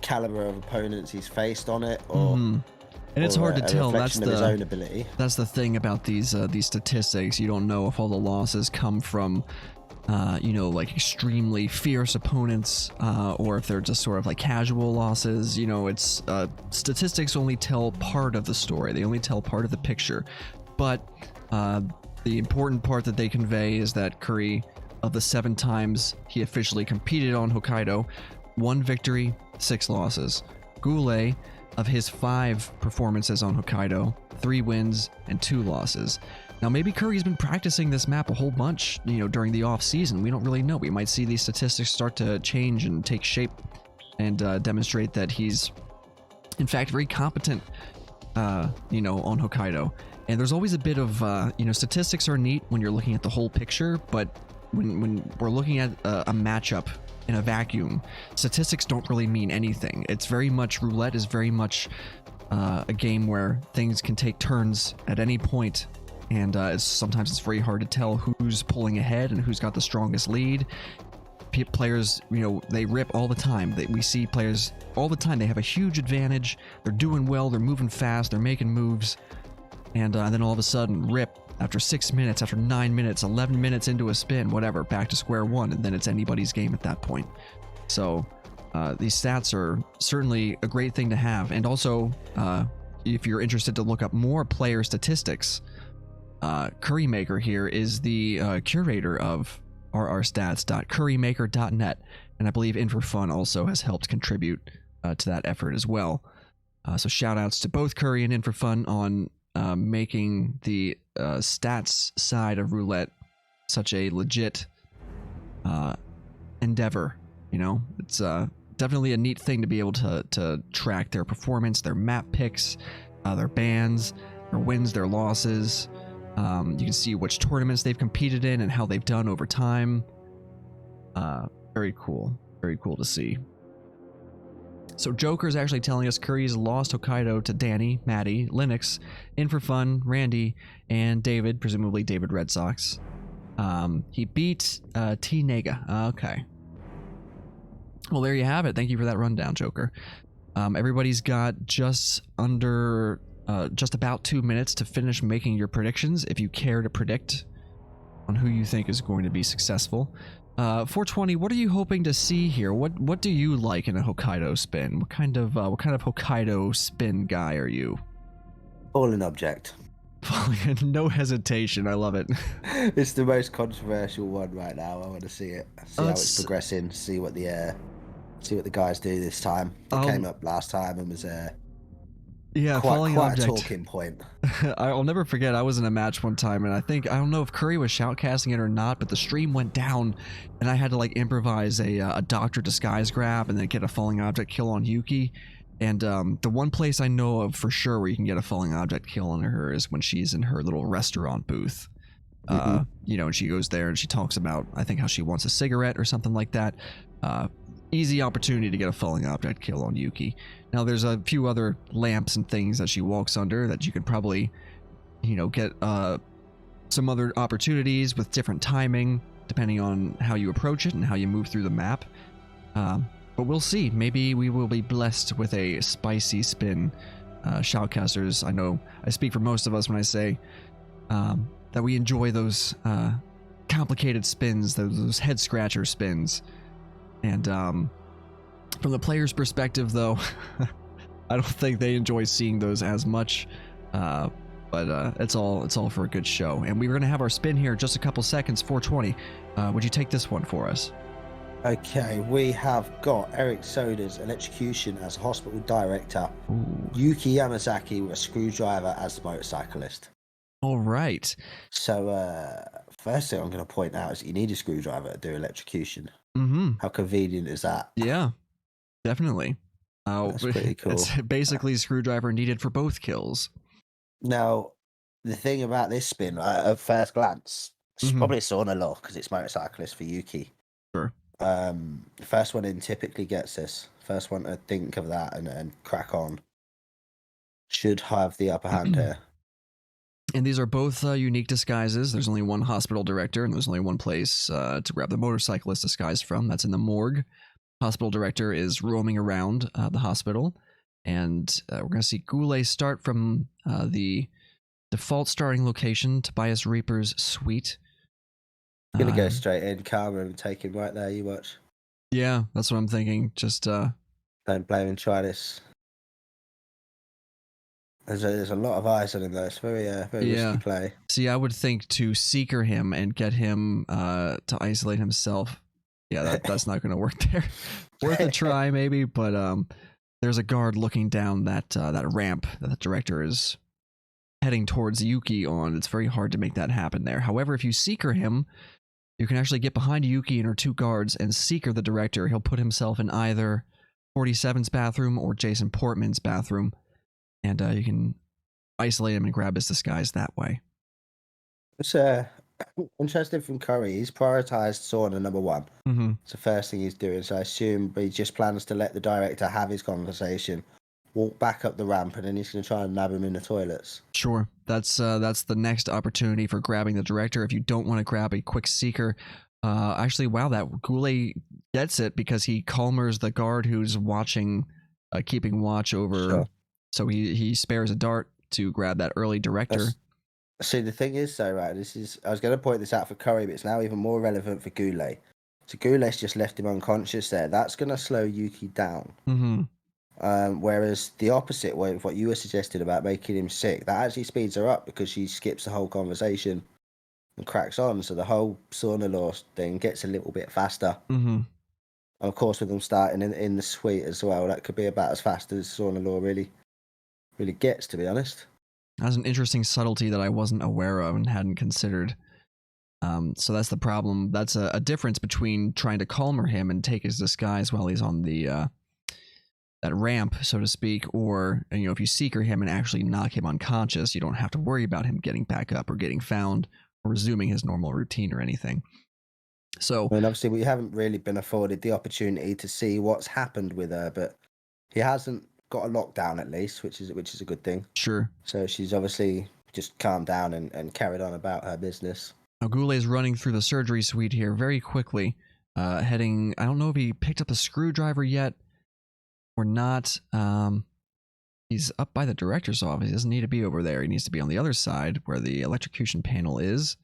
caliber of opponents he's faced on it, or and it's hard to tell. That's of his own ability. That's the thing about these statistics. You don't know if all the losses come from like extremely fierce opponents, or if they're just sort of like casual losses. It's statistics only tell part of the story. They only tell part of the picture. But the important part that they convey is that Curry, of the 7 times he officially competed on Hokkaido, 1 victory, 6 losses. GuLe, of his 5 performances on Hokkaido, 3 wins and 2 losses. Now, maybe Curry's been practicing this map a whole bunch, during the off season. We don't really know. We might see these statistics start to change and take shape and demonstrate that he's, in fact, very competent, on Hokkaido. And there's always a bit of, statistics are neat when you're looking at the whole picture, but when we're looking at a matchup in a vacuum, statistics don't really mean anything. It's very much, roulette is very much a game where things can take turns at any point. And sometimes it's very hard to tell who's pulling ahead and who's got the strongest lead. Players, they rip all the time. We see players all the time. They have a huge advantage. They're doing well. They're moving fast. They're making moves. And then all of a sudden, rip after 6 minutes, after 9 minutes, 11 minutes into a spin, whatever, back to square one. And then it's anybody's game at that point. So these stats are certainly a great thing to have. And also, if you're interested to look up more player statistics, CurryMaker here is the curator of rrstats.currymaker.net, and I believe InforFun also has helped contribute to that effort as well. So shout outs to both Curry and InforFun on making the stats side of roulette such a legit endeavor. It's definitely a neat thing to be able to track their performance, their map picks, their bans, their wins, their losses. You can see which tournaments they've competed in and how they've done over time. Very cool. Very cool to see. So Joker is actually telling us Curry's lost Hokkaido to Danny, Maddie, Linux, InforFun, Randy, and David, presumably David Red Sox. He beat T Nega. Okay. Well, there you have it. Thank you for that rundown, Joker. Everybody's got just about 2 minutes to finish making your predictions if you care to predict on who you think is going to be successful. 420, what are you hoping to see here? What do you like in a Hokkaido spin? What kind of Hokkaido spin guy are you? Fallen object. No hesitation. I love it. It's the most controversial one right now. I want to see it. See how it's progressing. See what the guys do this time. It came up last time and was falling quite object. a talking point. I'll never forget, I was in a match one time, and I don't know if Curry was shoutcasting it or not, but the stream went down, and I had to improvise a Doctor Disguise grab and then get a falling object kill on Yuki. And the one place I know of for sure where you can get a falling object kill on her is when she's in her little restaurant booth. And she goes there and she talks about, I think, how she wants a cigarette or something like that. easy opportunity to get a falling object kill on Yuki. Now there's a few other lamps and things that she walks under that you could probably, get some other opportunities with different timing depending on how you approach it and how you move through the map. But we'll see. Maybe we will be blessed with a spicy spin. Shoutcasters, I know I speak for most of us when I say that we enjoy those complicated spins, those head scratcher spins. And from the player's perspective, though, I don't think they enjoy seeing those as much. But it's all for a good show. And we're going to have our spin here in just a couple seconds. 420. Would you take this one for us? Okay, we have got Eric Soda's electrocution as hospital director. Ooh. Yuki Yamazaki with a screwdriver as the motorcyclist. All right. So, first thing I'm going to point out is that you need a screwdriver to do electrocution. Mm-hmm. How convenient is that? Yeah, definitely. That's pretty cool. It's basically a screwdriver needed for both kills. Now, the thing about this spin, at first glance, it's Mhm. probably a sauna law because it's motorcyclist for Yuki. Sure. The first one in typically gets this. First one to think of that and crack on should have the upper hand here. And these are both unique disguises. There's only one hospital director, and there's only one place to grab the motorcyclist disguise from. That's in the morgue. Hospital director is roaming around the hospital, and we're going to see GuLe start from the default starting location, Tobias Reaper's suite. I'm gonna go straight in, Karma, and take him right there. You watch. Yeah, that's what I'm thinking. Just Don't blame him. Try this. There's a lot of eyes on him though. It's very risky play. see, I would think to seeker him and get him to isolate himself. Yeah, that's not going to work there. Worth a try, maybe, but there's a guard looking down that ramp that the director is heading towards Yuki on. It's very hard to make that happen there. However, if you seeker him, you can actually get behind Yuki and her two guards and seeker the director. He'll put himself in either 47's bathroom or Jason Portman's bathroom, and you can isolate him and grab his disguise that way. It's interesting from Curry. He's prioritized sauna number one. Mm-hmm. It's the first thing he's doing. So I assume he just plans to let the director have his conversation, walk back up the ramp, and then he's going to try and nab him in the toilets. Sure, that's the next opportunity for grabbing the director. If you don't want to grab a quick seeker, actually, wow, that GuLe gets it because he calmers the guard who's watching, keeping watch over. Sure. So he spares a dart to grab that early director. See, the thing is, though, right, I was going to point this out for Curry, but it's now even more relevant for GuLe. So GuLe's just left him unconscious there. That's going to slow Yuki down. Mm-hmm. Whereas the opposite, what you were suggesting about making him sick, that actually speeds her up because she skips the whole conversation and cracks on. So the whole sauna law thing gets a little bit faster. Mm-hmm. And of course, with them starting in the suite as well, that could be about as fast as sauna law really gets, to be honest. That's an interesting subtlety that I wasn't aware of and hadn't considered. So that's the problem. That's a difference between trying to calmer him and take his disguise while he's on the that ramp, so to speak, or if you seeker him and actually knock him unconscious, you don't have to worry about him getting back up or getting found or resuming his normal routine or anything. So, I mean, obviously, we haven't really been afforded the opportunity to see what's happened with her, but he hasn't got a lockdown at least, which is a good thing. Sure. So she's obviously just calmed down and carried on about her business. Now GuLe is running through the surgery suite here very quickly, heading. I don't know if he picked up a screwdriver yet or not. He's up by the director's office. He doesn't need to be over there. He needs to be on the other side where the electrocution panel is.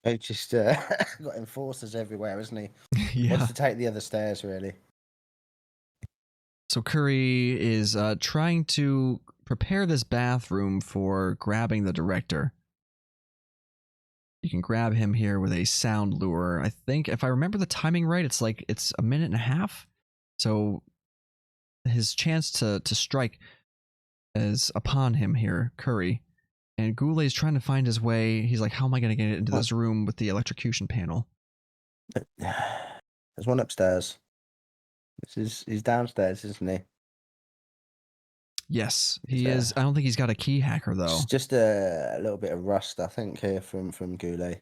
He just got enforcers everywhere, isn't he? Yeah. Wants to take the other stairs, really. So Curry is trying to prepare this bathroom for grabbing the director. You can grab him here with a sound lure. I think, if I remember the timing right, it's a minute and a half. So his chance to strike is upon him here, Curry. And GuLe is trying to find his way. He's like, how am I going to get into this room with the electrocution panel? There's one upstairs. He's downstairs, isn't he? Yes, he is. I don't think he's got a key hacker, though. It's just a little bit of rust, I think, here from GuLe.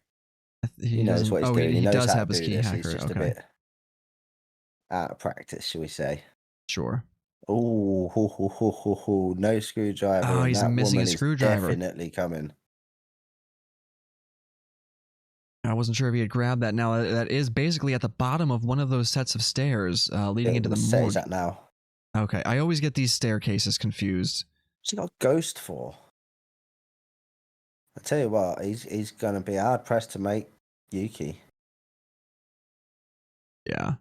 He knows what he's doing. He knows does how have to his do key this. hacker. He's just Okay. a bit. out of practice, shall we say? Sure. Oh, ho, ho, ho, ho, ho. No screwdriver, Oh, and he's that missing a woman is screwdriver. definitely coming. I wasn't sure if he had grabbed that. Now, that is basically at the bottom of one of those sets of stairs leading into the What morgue. is that now? Okay, I always get these staircases confused. What's he got a ghost for? I tell you what, he's gonna be hard pressed to make Yuki. Yeah.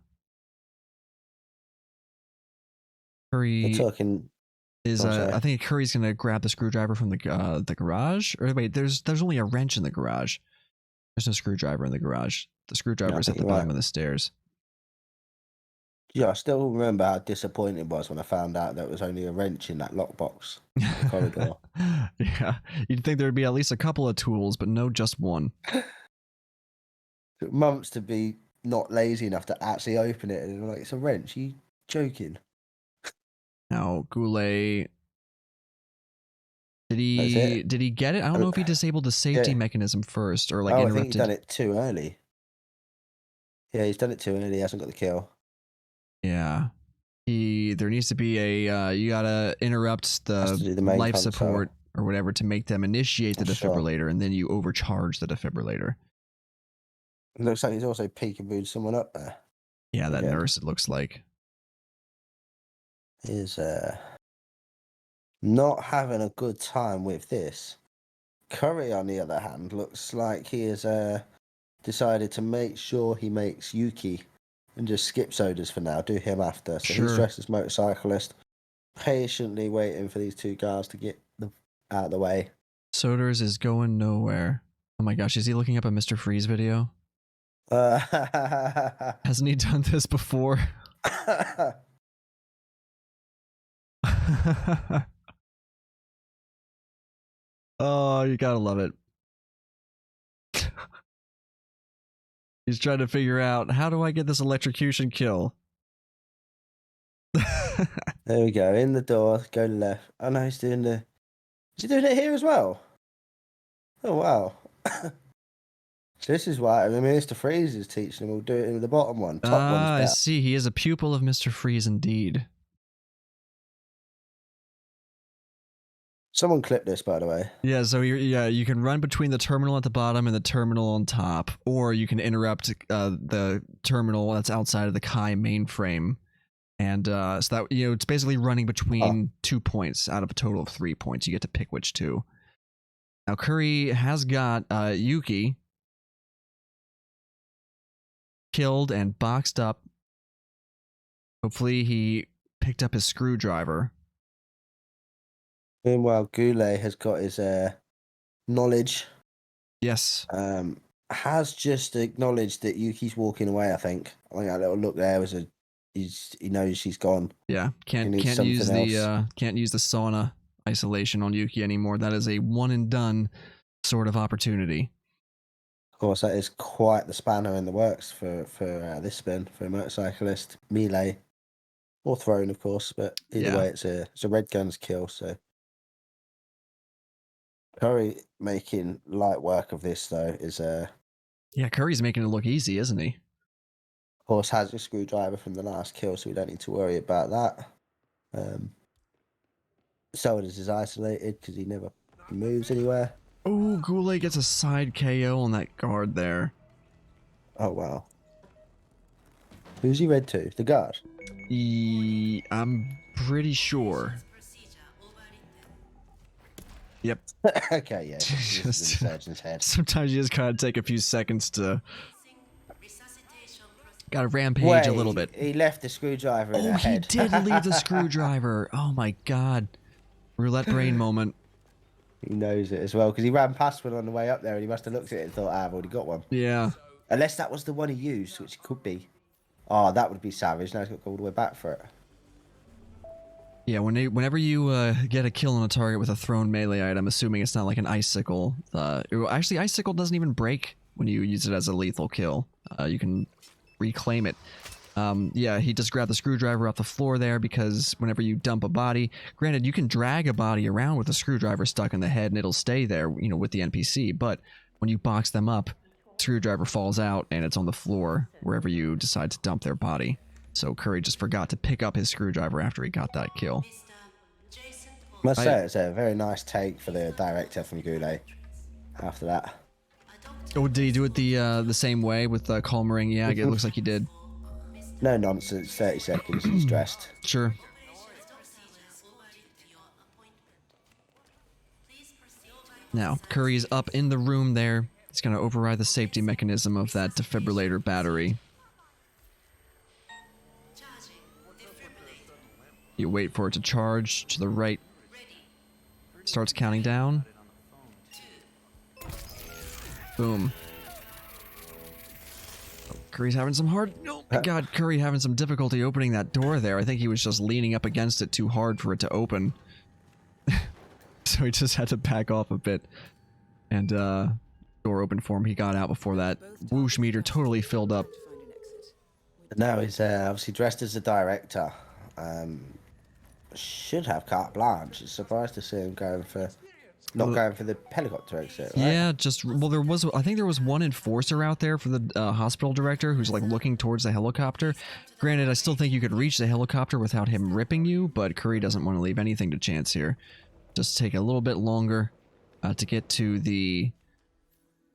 We're Curry talking. is, Oh, sorry. I think Curry's going to grab the screwdriver from the garage. Or wait, there's only a wrench in the garage. There's no screwdriver in the garage. The screwdriver is at think the you're bottom right. of the stairs. Yeah, I still remember how disappointed it was when I found out there was only a wrench in that lockbox in the corridor. Yeah, you'd think there'd be at least a couple of tools, but no, just one. Took months to be not lazy enough to actually open it, and like, it's a wrench. Are you joking? Now, GuLe, That's it. did he get it? I don't know if he disabled the safety mechanism first or like I think interrupted. he's done it too early. Yeah, he's done it too early. He hasn't got the kill. Yeah. There needs to be a you gotta interrupt Has to do the the main life console. support or whatever to make them initiate the Sure. defibrillator, and then you overcharge the defibrillator. It looks like he's also peekabooed someone up there. Yeah, that Again. nurse, it looks like. Is not having a good time with this. Curry, on the other hand, looks like he has decided to make sure he makes Yuki and just skip sodas for now. Do him after. So Sure. he's dressed as motorcyclist, patiently waiting for these two cars to get out of the way. Soders is going nowhere. Oh my gosh, is he looking up a Mr. Freeze video? Hasn't he done this before? Oh, you gotta love it. He's trying to figure out, how do I get this electrocution kill? There we go. In the door, go left. Oh no, he's doing the. Is he doing it here as well? Oh wow. So this is why Mr. Freeze is teaching him. We'll do it in the bottom one. Top one's I better. see. He is a pupil of Mr. Freeze indeed. Someone clip this, by the way. Yeah, so you can run between the terminal at the bottom and the terminal on top, or you can interrupt the terminal that's outside of the Kai mainframe. And so that, it's basically running between 2 points out of a total of 3 points. You get to pick which two. Now, Curry has got Yuki killed and boxed up. Hopefully he picked up his screwdriver. Meanwhile, GuLe has got his knowledge. Yes. Has just acknowledged that Yuki's walking away. I think that little look there was he knows she's gone. Yeah, can't use can't use the sauna isolation on Yuki anymore. That is a one and done sort of opportunity. Of course, that is quite the spanner in the works for this spin for a motorcyclist melee or thrown, of course. But either way, it's a red gun's kill. So Curry making light work of this though is yeah, Curry's making it look easy, isn't he? Of course, has a screwdriver from the last kill, so we don't need to worry about that. Sodas is isolated because he never moves anywhere. Oh, GuLe gets a side KO on that guard there. Oh, wow. Who's he red to? The guard? I'm pretty sure. Yep. Okay, yeah. This is in the surgeon's head. Sometimes you just gotta take a few seconds to... Gotta rampage a little bit. He left the screwdriver in her head. He did leave the screwdriver. Oh my god. Roulette brain moment. He knows it as well, because he ran past one on the way up there and he must have looked at it and thought, I've already got one. Yeah. Unless that was the one he used, which could be. Oh, that would be savage. Now he's got to go all the way back for it. Yeah, whenever you get a kill on a target with a thrown melee item, assuming it's not like an icicle. Actually, icicle doesn't even break when you use it as a lethal kill. You can reclaim it. Yeah, he just grabbed the screwdriver off the floor there because whenever you dump a body, granted, you can drag a body around with a screwdriver stuck in the head and it'll stay there, with the NPC, but when you box them up, screwdriver falls out and it's on the floor wherever you decide to dump their body. So Curry just forgot to pick up his screwdriver after he got that kill. Must say, it's a very nice take for the director from GuLe after that. Oh, did he do it the same way with Calmering? Yeah, it looks like he did. No nonsense, 30 seconds, he's dressed. Sure. Now, Curry's up in the room there. He's going to override the safety mechanism of that defibrillator battery. You wait for it to charge to the right. Starts counting down. Boom. Oh, Curry's having some hard... Oh my god, Curry having some difficulty opening that door there. I think he was just leaning up against it too hard for it to open. So he just had to back off a bit. And, door open for him. He got out before that whoosh meter totally filled up. Now he's obviously dressed as a director. Should have carte blanche. It's surprised to see him going for... Not going for the helicopter exit, right? Yeah, just... Well, there was... I think there was one enforcer out there for the hospital director who's, like, looking towards the helicopter. Granted, I still think you could reach the helicopter without him ripping you, but Curry doesn't want to leave anything to chance here. Just take a little bit longer to get to the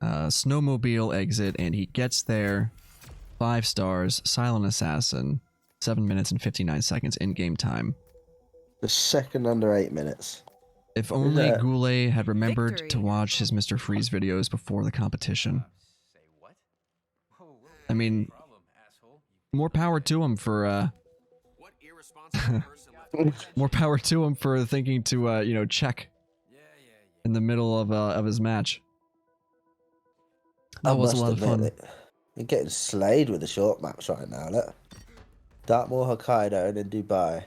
snowmobile exit, and he gets there. 5 stars, silent assassin, 7 minutes and 59 seconds in-game time. The second under 8 minutes. If only Yeah. GuLe had remembered Victory. to watch his Mr. Freeze videos before the competition. Say what? I mean, more power to him for, What irresponsible person left more power to him for thinking to, you know, check in the middle of his match. That was a lot of fun. You're getting slayed with the short maps right now, look. Dartmoor, Hokkaido, and then Dubai.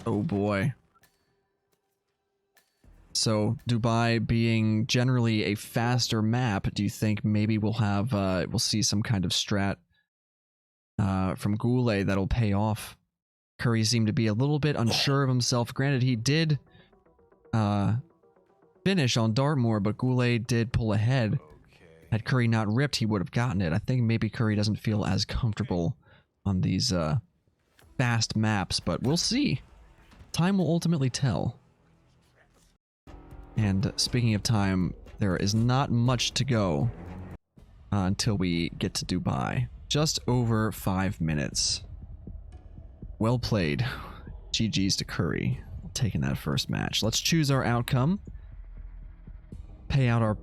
Oh boy. So, Dubai being generally a faster map, do you think maybe we'll have, we'll see some kind of strat from GuLe that'll pay off? Curry seemed to be a little bit unsure of himself. Granted, he did finish on Dartmoor, but GuLe did pull ahead. Had Curry not ripped, he would have gotten it. I think maybe Curry doesn't feel as comfortable on these fast maps, but we'll see. Time will ultimately tell. And speaking of time, there is not much to go until we get to Dubai. Just over 5 minutes. Well played. GG's to Curry, taking that first match. Let's choose our outcome. Pay out our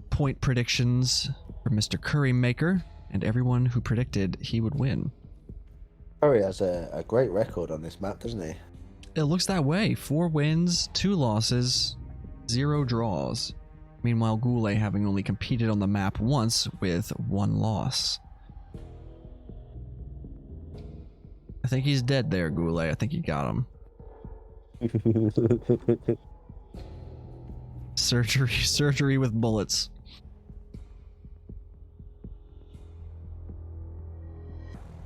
point predictions for Mr. CurryMaker and everyone who predicted he would win. Curry has a great record on this map, doesn't he? It looks that way. 4 wins, 2 losses, 0 draws. Meanwhile, GuLe having only competed on the map once with 1 loss. I think he's dead there, GuLe. I think you got him. Surgery with bullets.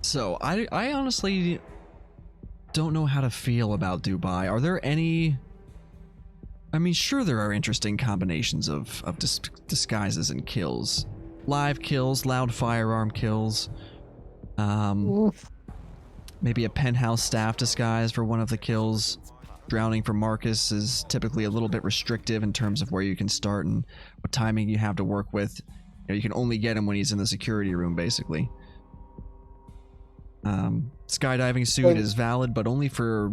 So, I honestly don't know how to feel about Dubai. Are there any... I mean, sure there are interesting combinations of disguises and kills. Live kills, loud firearm kills. Maybe a penthouse staff disguise for one of the kills. Drowning for Marcus is typically a little bit restrictive in terms of where you can start and what timing you have to work with. You know, you can only get him when he's in the security room, basically. Skydiving suit is valid, but only for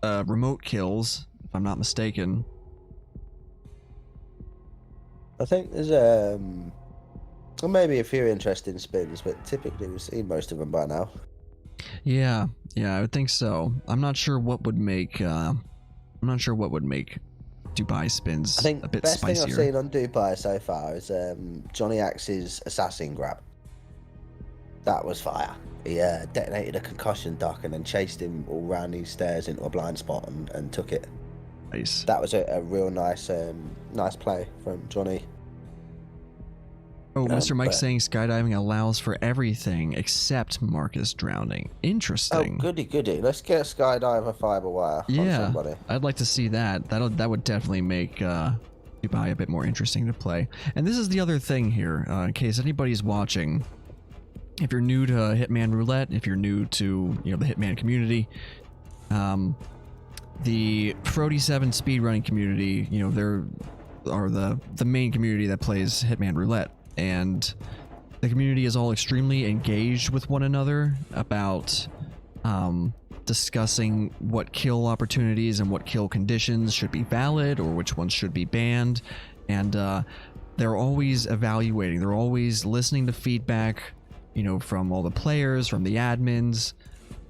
remote kills, if I'm not mistaken. I think there's well, maybe a few interesting spins, but typically we've seen most of them by now. Yeah, I would think so. I'm not sure what would make Dubai spins I think a bit the best spicier. thing I've seen on Dubai so far is Johnny Axe's assassin grab. That was fire. He detonated a concussion duck and then chased him all round these stairs into a blind spot and took it. Nice. That was a real nice nice play from Johnny. Oh, Mr. Mike but- saying skydiving allows for everything except Marcus drowning. Oh, Interesting. goody. Let's get a skydiver fiber wire on Yeah, somebody. I'd like to see that. That would definitely make Dubai a bit more interesting to play. And this is the other thing here, in case anybody's watching. if you're new to Hitman Roulette, if you're new to the Hitman community, the Frody 7 speedrunning community, they're the main community that plays Hitman Roulette, and the community is all extremely engaged with one another about discussing what kill opportunities and what kill conditions should be valid or which ones should be banned, and they're always evaluating, they're always listening to feedback, from all the players, from the admins.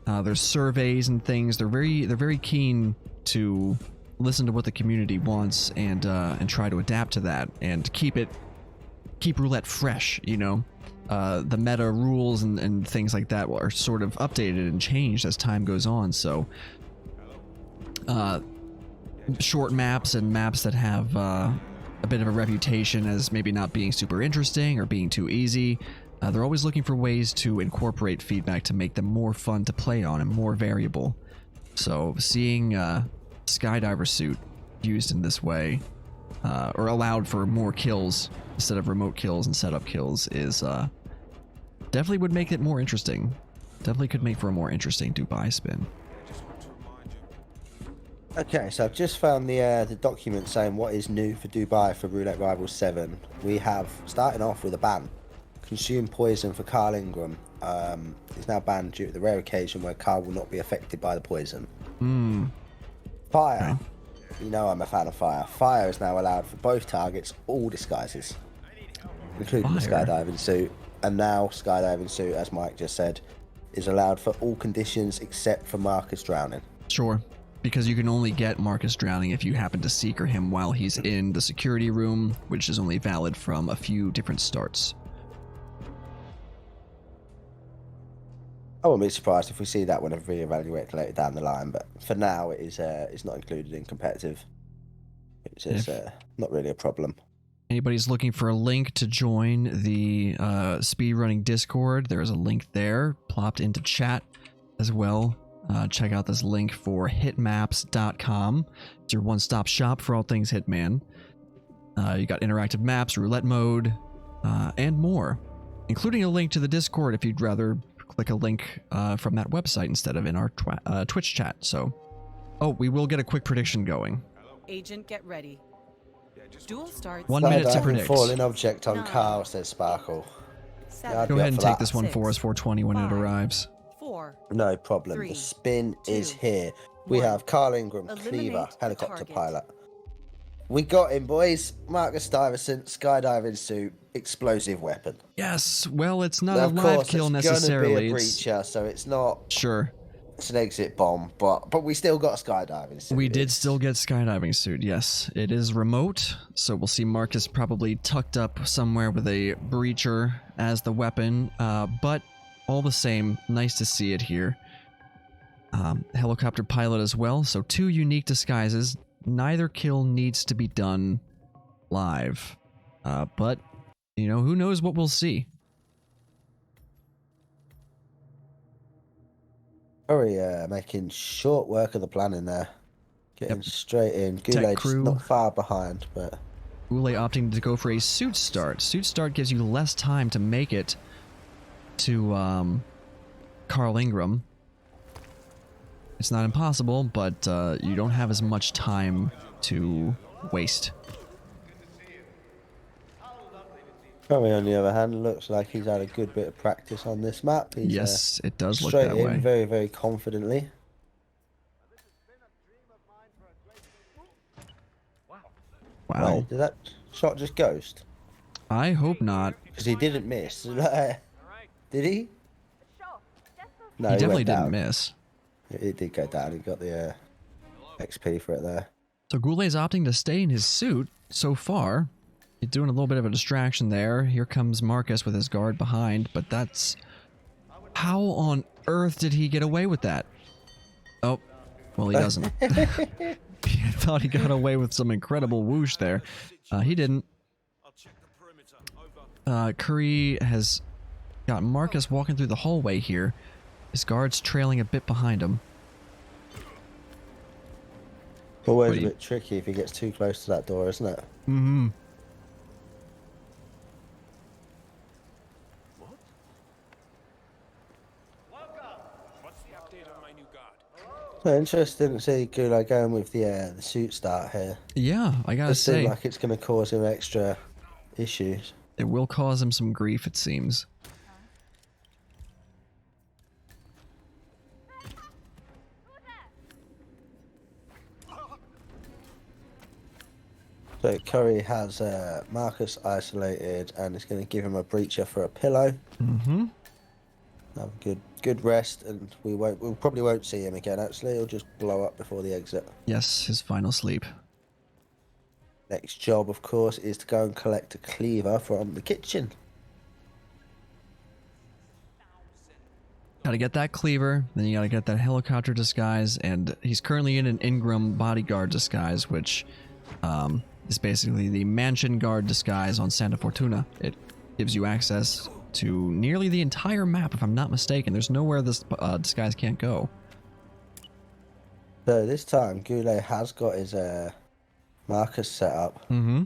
There's surveys and things. They're very keen to listen to what the community wants and try to adapt to that and keep roulette fresh. The meta rules and things like that are sort of updated and changed as time goes on. So short maps and maps that have a bit of a reputation as maybe not being super interesting or being too easy, they're always looking for ways to incorporate feedback to make them more fun to play on and more variable. So seeing Skydiver suit used in this way, or allowed for more kills instead of remote kills and setup kills, is definitely would make it more interesting. Definitely could make for a more interesting Dubai spin. Okay, so I've just found the document saying what is new for Dubai for Roulette Rivals 7. We have, starting off with a ban. Consume poison for Carl Ingram. Is now banned due to the rare occasion where Carl will not be affected by the poison. Fire. Okay. I'm a fan of fire. Fire is now allowed for both targets, all disguises, including the skydiving suit. And now skydiving suit, as Mike just said, is allowed for all conditions except for Marcus drowning. Sure. Because you can only get Marcus drowning if you happen to seeker him while he's in the security room, which is only valid from a few different starts. I wouldn't be surprised if we see that whenever we evaluate later down the line, but for now it is it's not included in competitive. It's just, not really a problem. Anybody's looking for a link to join the speedrunning Discord, there's a link there plopped into chat as well. Check out this link for hitmaps.com. It's your one-stop shop for all things Hitman. You got interactive maps, roulette mode, and more, including a link to the Discord if you'd rather click a link from that website instead of in our Twitch chat. So, we will get a quick prediction going. Agent, get ready. Duel starts. 1 minute to predict. Falling object on Carl, says Sparkle. Yeah, go ahead and take this one 6, for us, 420 when it arrives. 4. No problem. 3, the spin 2, is here. We 1. have Carl Ingram, Cleaver, Eliminate helicopter target. pilot. We got him, boys. Marcus Stuyvesant, skydiving suit, explosive weapon. Yes, well, it's not Now, a of live course, kill it's necessarily. gonna be a It's breacher, so it's not. sure. It's an exit bomb, but we still got a skydiving suit. We did still get skydiving suit. Yes, it is remote, so we'll see Marcus probably tucked up somewhere with a breacher as the weapon. But all the same, nice to see it here. Helicopter pilot as well. So 2 unique disguises. Neither kill needs to be done live, but who knows what we'll see. Very making short work of the planning there. Getting straight in. Tech GuLe just crew. not far behind, but GuLe opting to go for a suit start. Suit start gives you less time to make it to Carl Ingram. It's not impossible, but you don't have as much time to waste. Curry, on the other hand, looks like he's had a good bit of practice on this map. He's, Yes, it does look straight that in way. very, very confidently. Wow. Wait, did that shot just ghost? I hope not. Because he didn't miss. Did he? No, He definitely went didn't down. miss. It did go down. He got the XP for it there. So GuLe's opting to stay in his suit so far. He's doing a little bit of a distraction there. Here comes Marcus with his guard behind, but that's... How on earth did he get away with that? Oh, well, he doesn't. I thought he got away with some incredible whoosh there. He didn't. Curry has got Marcus walking through the hallway here. His guard's trailing a bit behind him. Always But a he- bit tricky if he gets too close to that door, isn't it? Mm-hmm. So interesting to see GuLe going with the suit start here. Yeah, I gotta It seems say, like it's going to cause him extra issues. it will cause him some grief, it seems. So Curry has Marcus isolated, and it's going to give him a breacher for a pillow. Mm-hmm. Have a good rest, and we probably won't see him again. Actually, he'll just blow up before the exit. Yes, his final sleep. Next job, of course, is to go and collect a cleaver from the kitchen. Gotta get that cleaver, then you gotta get that helicopter disguise, and he's currently in an Ingram bodyguard disguise, which is basically the mansion guard disguise on Santa Fortuna. It gives you access to nearly the entire map, if I'm not mistaken. There's nowhere this disguise can't go. So this time, GuLe has got his Marcus set up. Mm-hmm.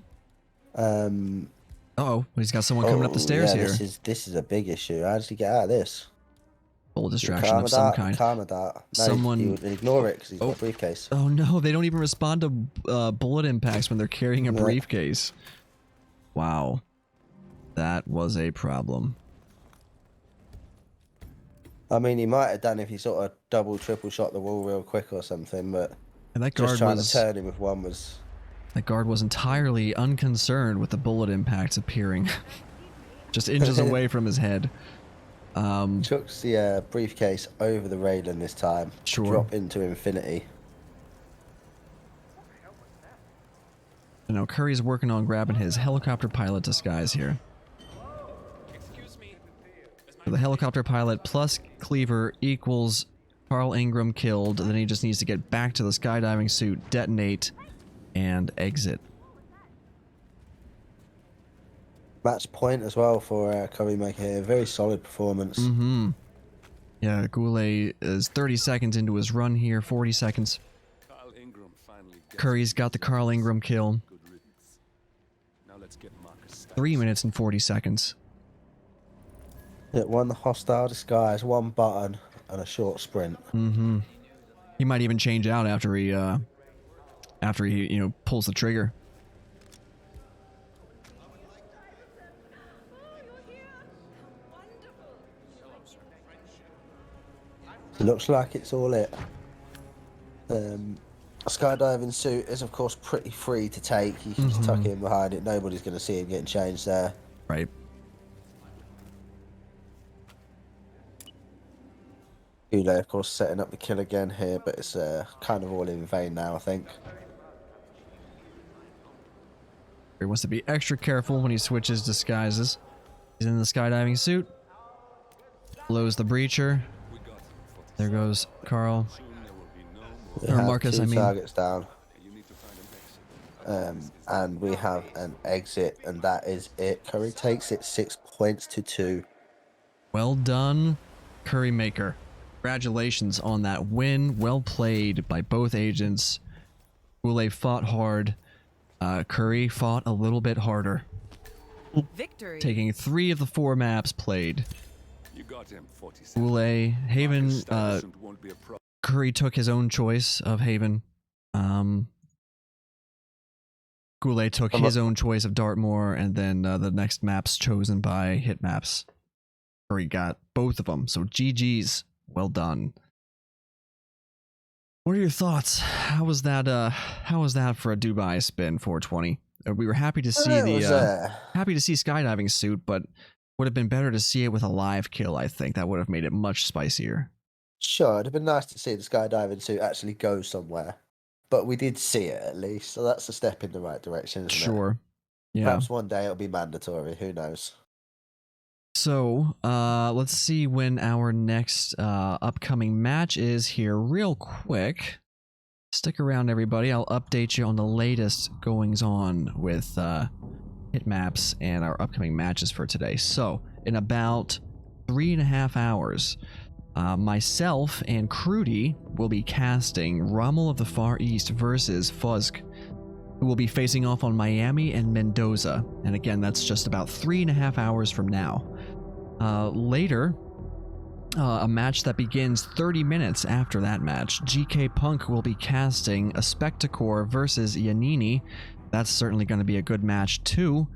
Uh-oh, he's got someone coming up the stairs yeah, here. This is a big issue. How does he get out of this? Full distraction of some kind. Karma dart. No, Someone... he would ignore it because he's got a briefcase. Oh no, they don't even respond to bullet impacts when they're carrying a briefcase. Wow. That was a problem. I mean, he might have done if he sort of double, triple shot the wall real quick or something, but And that just guard trying was... to turn him with one was... That guard was entirely unconcerned with the bullet impacts appearing just inches away from his head. Chucks the briefcase over the railing this time. Sure. Drop into infinity. You know, Curry's working on grabbing his helicopter pilot disguise here. So the helicopter pilot plus cleaver equals Carl Ingram killed. Then he just needs to get back to the skydiving suit, detonate, and exit. Match point as well for CurryMaker here. Very solid performance. Mm-hmm. Yeah, GuLe is 30 seconds into his run here, 40 seconds. Carl Ingram finally gets Curry's got the Carl Ingram kill. good riddance. Now let's get Marcus 3 minutes and 40 seconds. Yeah, one hostile disguise, one button, and a short sprint. Mm-hmm. He might even change out after he you know, pulls the trigger. It looks like it's all it. A skydiving suit is, of course, pretty free to take. You can just tuck it in behind it. Nobody's going to see him getting changed there. Right. GuLe, of course, setting up the kill again here, but it's kind of all in vain now, I think. He wants to be extra careful when he switches disguises. He's in the skydiving suit. Blows the breacher. There goes Carl. We Or have Marcus, two I mean. targets down. And we have an exit, and that is it. Curry takes it 6 points to 2. Well done, CurryMaker. Congratulations on that win. Well played by both agents. GuLe fought hard. Curry fought a little bit harder, Victory. taking 3 of the 4 maps played. You got him, 47. GuLe, Haven, Marcus establishment won't be a problem. Curry took his own choice of Haven. GuLe took his own choice of Dartmoor, and then the next maps chosen by hit maps. Curry got both of them, so GG's. Well done. What are your thoughts? How was that for a Dubai spin 420? We were happy to see happy to see skydiving suit, but would have been better to see it with a live kill, I think. That would have made it much spicier. Sure, it'd have been nice to see the skydiving suit actually go somewhere. But we did see it at least, so that's a step in the right direction, isn't it? Sure. Yeah. Perhaps one day it'll be mandatory, who knows? So, let's see when our next upcoming match is here real quick. Stick around, everybody. I'll update you on the latest goings-on with hit maps and our upcoming matches for today. So, in about 3.5 hours, myself and Crudy will be casting Rommel of the Far East versus Fusk, who will be facing off on Miami and Mendoza. And again, that's just about 3.5 hours from now. Later, a match that begins 30 minutes after that match. GK Punk will be casting a Spectacore versus Yanini. That's certainly going to be a good match too.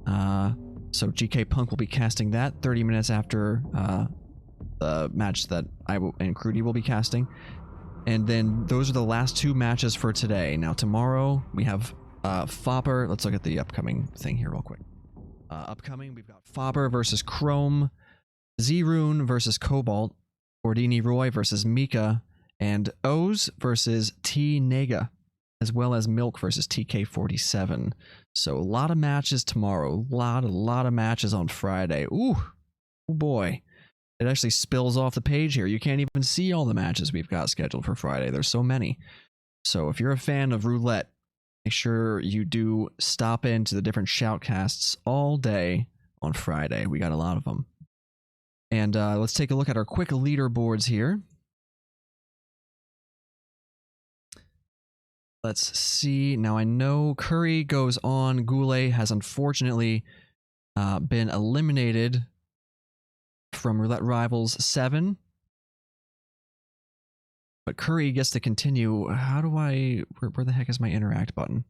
So GK Punk will be casting that 30 minutes after the match that and Crudy will be casting. And then those are the last 2 matches for today. Now tomorrow we have Fopper. Let's look at the upcoming thing here real quick. Upcoming, we've got Fopper versus Chrome, Z-Rune versus Cobalt, Ordini Roy versus Mika, and Oz versus T Nega, as well as Milk versus TK47. So a lot of matches tomorrow. A lot of matches on Friday. Ooh, oh boy. It actually spills off the page here. You can't even see all the matches we've got scheduled for Friday. There's so many. So if you're a fan of Roulette, make sure you do stop into the different shoutcasts all day on Friday. We got a lot of them. And let's take a look at our quick leaderboards here. Let's see. Now I know Curry goes on. GuLe has unfortunately been eliminated from Roulette Rivals 7. But Curry gets to continue. How do I... Where the heck is my interact button?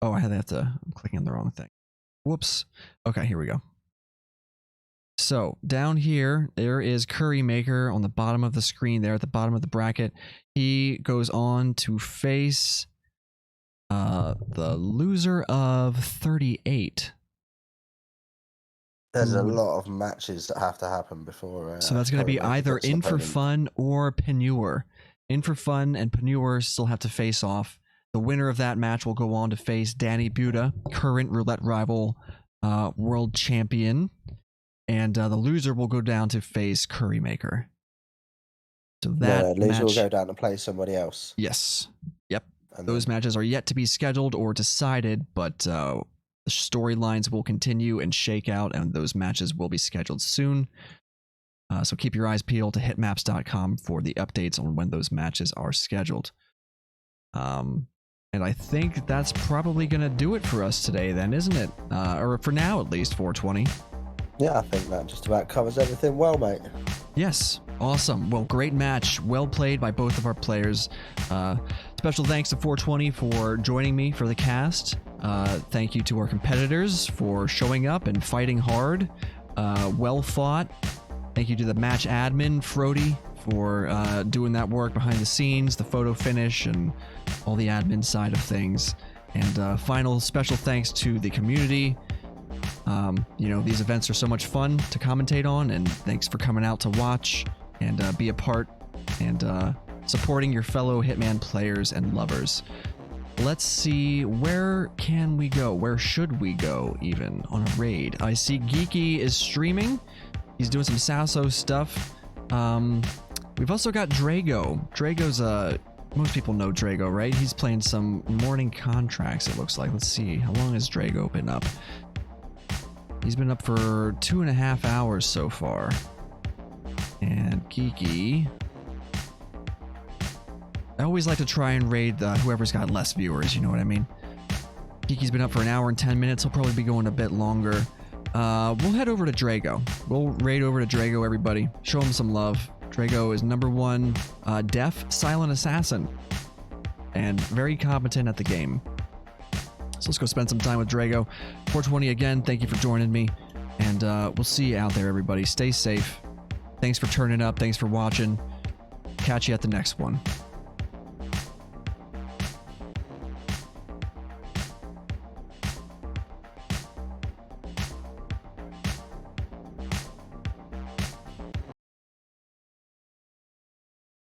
Oh, I have to... I'm clicking on the wrong thing. Whoops. Okay, here we go. So, down here, there is CurryMaker on the bottom of the screen there, at the bottom of the bracket. He goes on to face the loser of 38. There's a lot of matches that have to happen before. So that's going to be either In for Fun or Penure. In for Fun and Penure still have to face off. The winner of that match will go on to face Danny Buda, current Roulette Rival world champion. And the loser will go down to face CurryMaker. So that loser match will go down and play somebody else. Yes. Yep. And those matches are yet to be scheduled or decided, but the storylines will continue and shake out, and those matches will be scheduled soon. So keep your eyes peeled to hitmaps.com for the updates on when those matches are scheduled. And I think that's probably going to do it for us today then, isn't it? Or for now, at least, 420. Yeah, I think that just about covers everything well, mate. Yes. Awesome. Well, great match. Well played by both of our players. Special thanks to 420 for joining me for the cast. Thank you to our competitors for showing up and fighting hard. Well fought. Thank you to the match admin, Frody, for doing that work behind the scenes, the photo finish, and all the admin side of things. And final special thanks to the community. You know, these events are so much fun to commentate on, and thanks for coming out to watch and be a part and supporting your fellow Hitman players and lovers. Let's see, where can we go? Where should we go even on a raid? I see Geeky is streaming. He's doing some Sasso stuff. We've also got Drago. Drago's most people know Drago, right? He's playing some morning contracts, it looks like. Let's see, how long has Drago been up? He's been up for 2.5 hours so far. And Geeky... I always like to try and raid whoever's got less viewers, you know what I mean? Geeky's been up for 1 hour and 10 minutes. He'll probably be going a bit longer. We'll head over to Drago. We'll raid over to Drago, everybody. Show him some love. Drago is #1 deaf silent assassin. And very competent at the game. So let's go spend some time with Drago. 420 again, thank you for joining me. And we'll see you out there, everybody. Stay safe. Thanks for turning up. Thanks for watching. Catch you at the next one.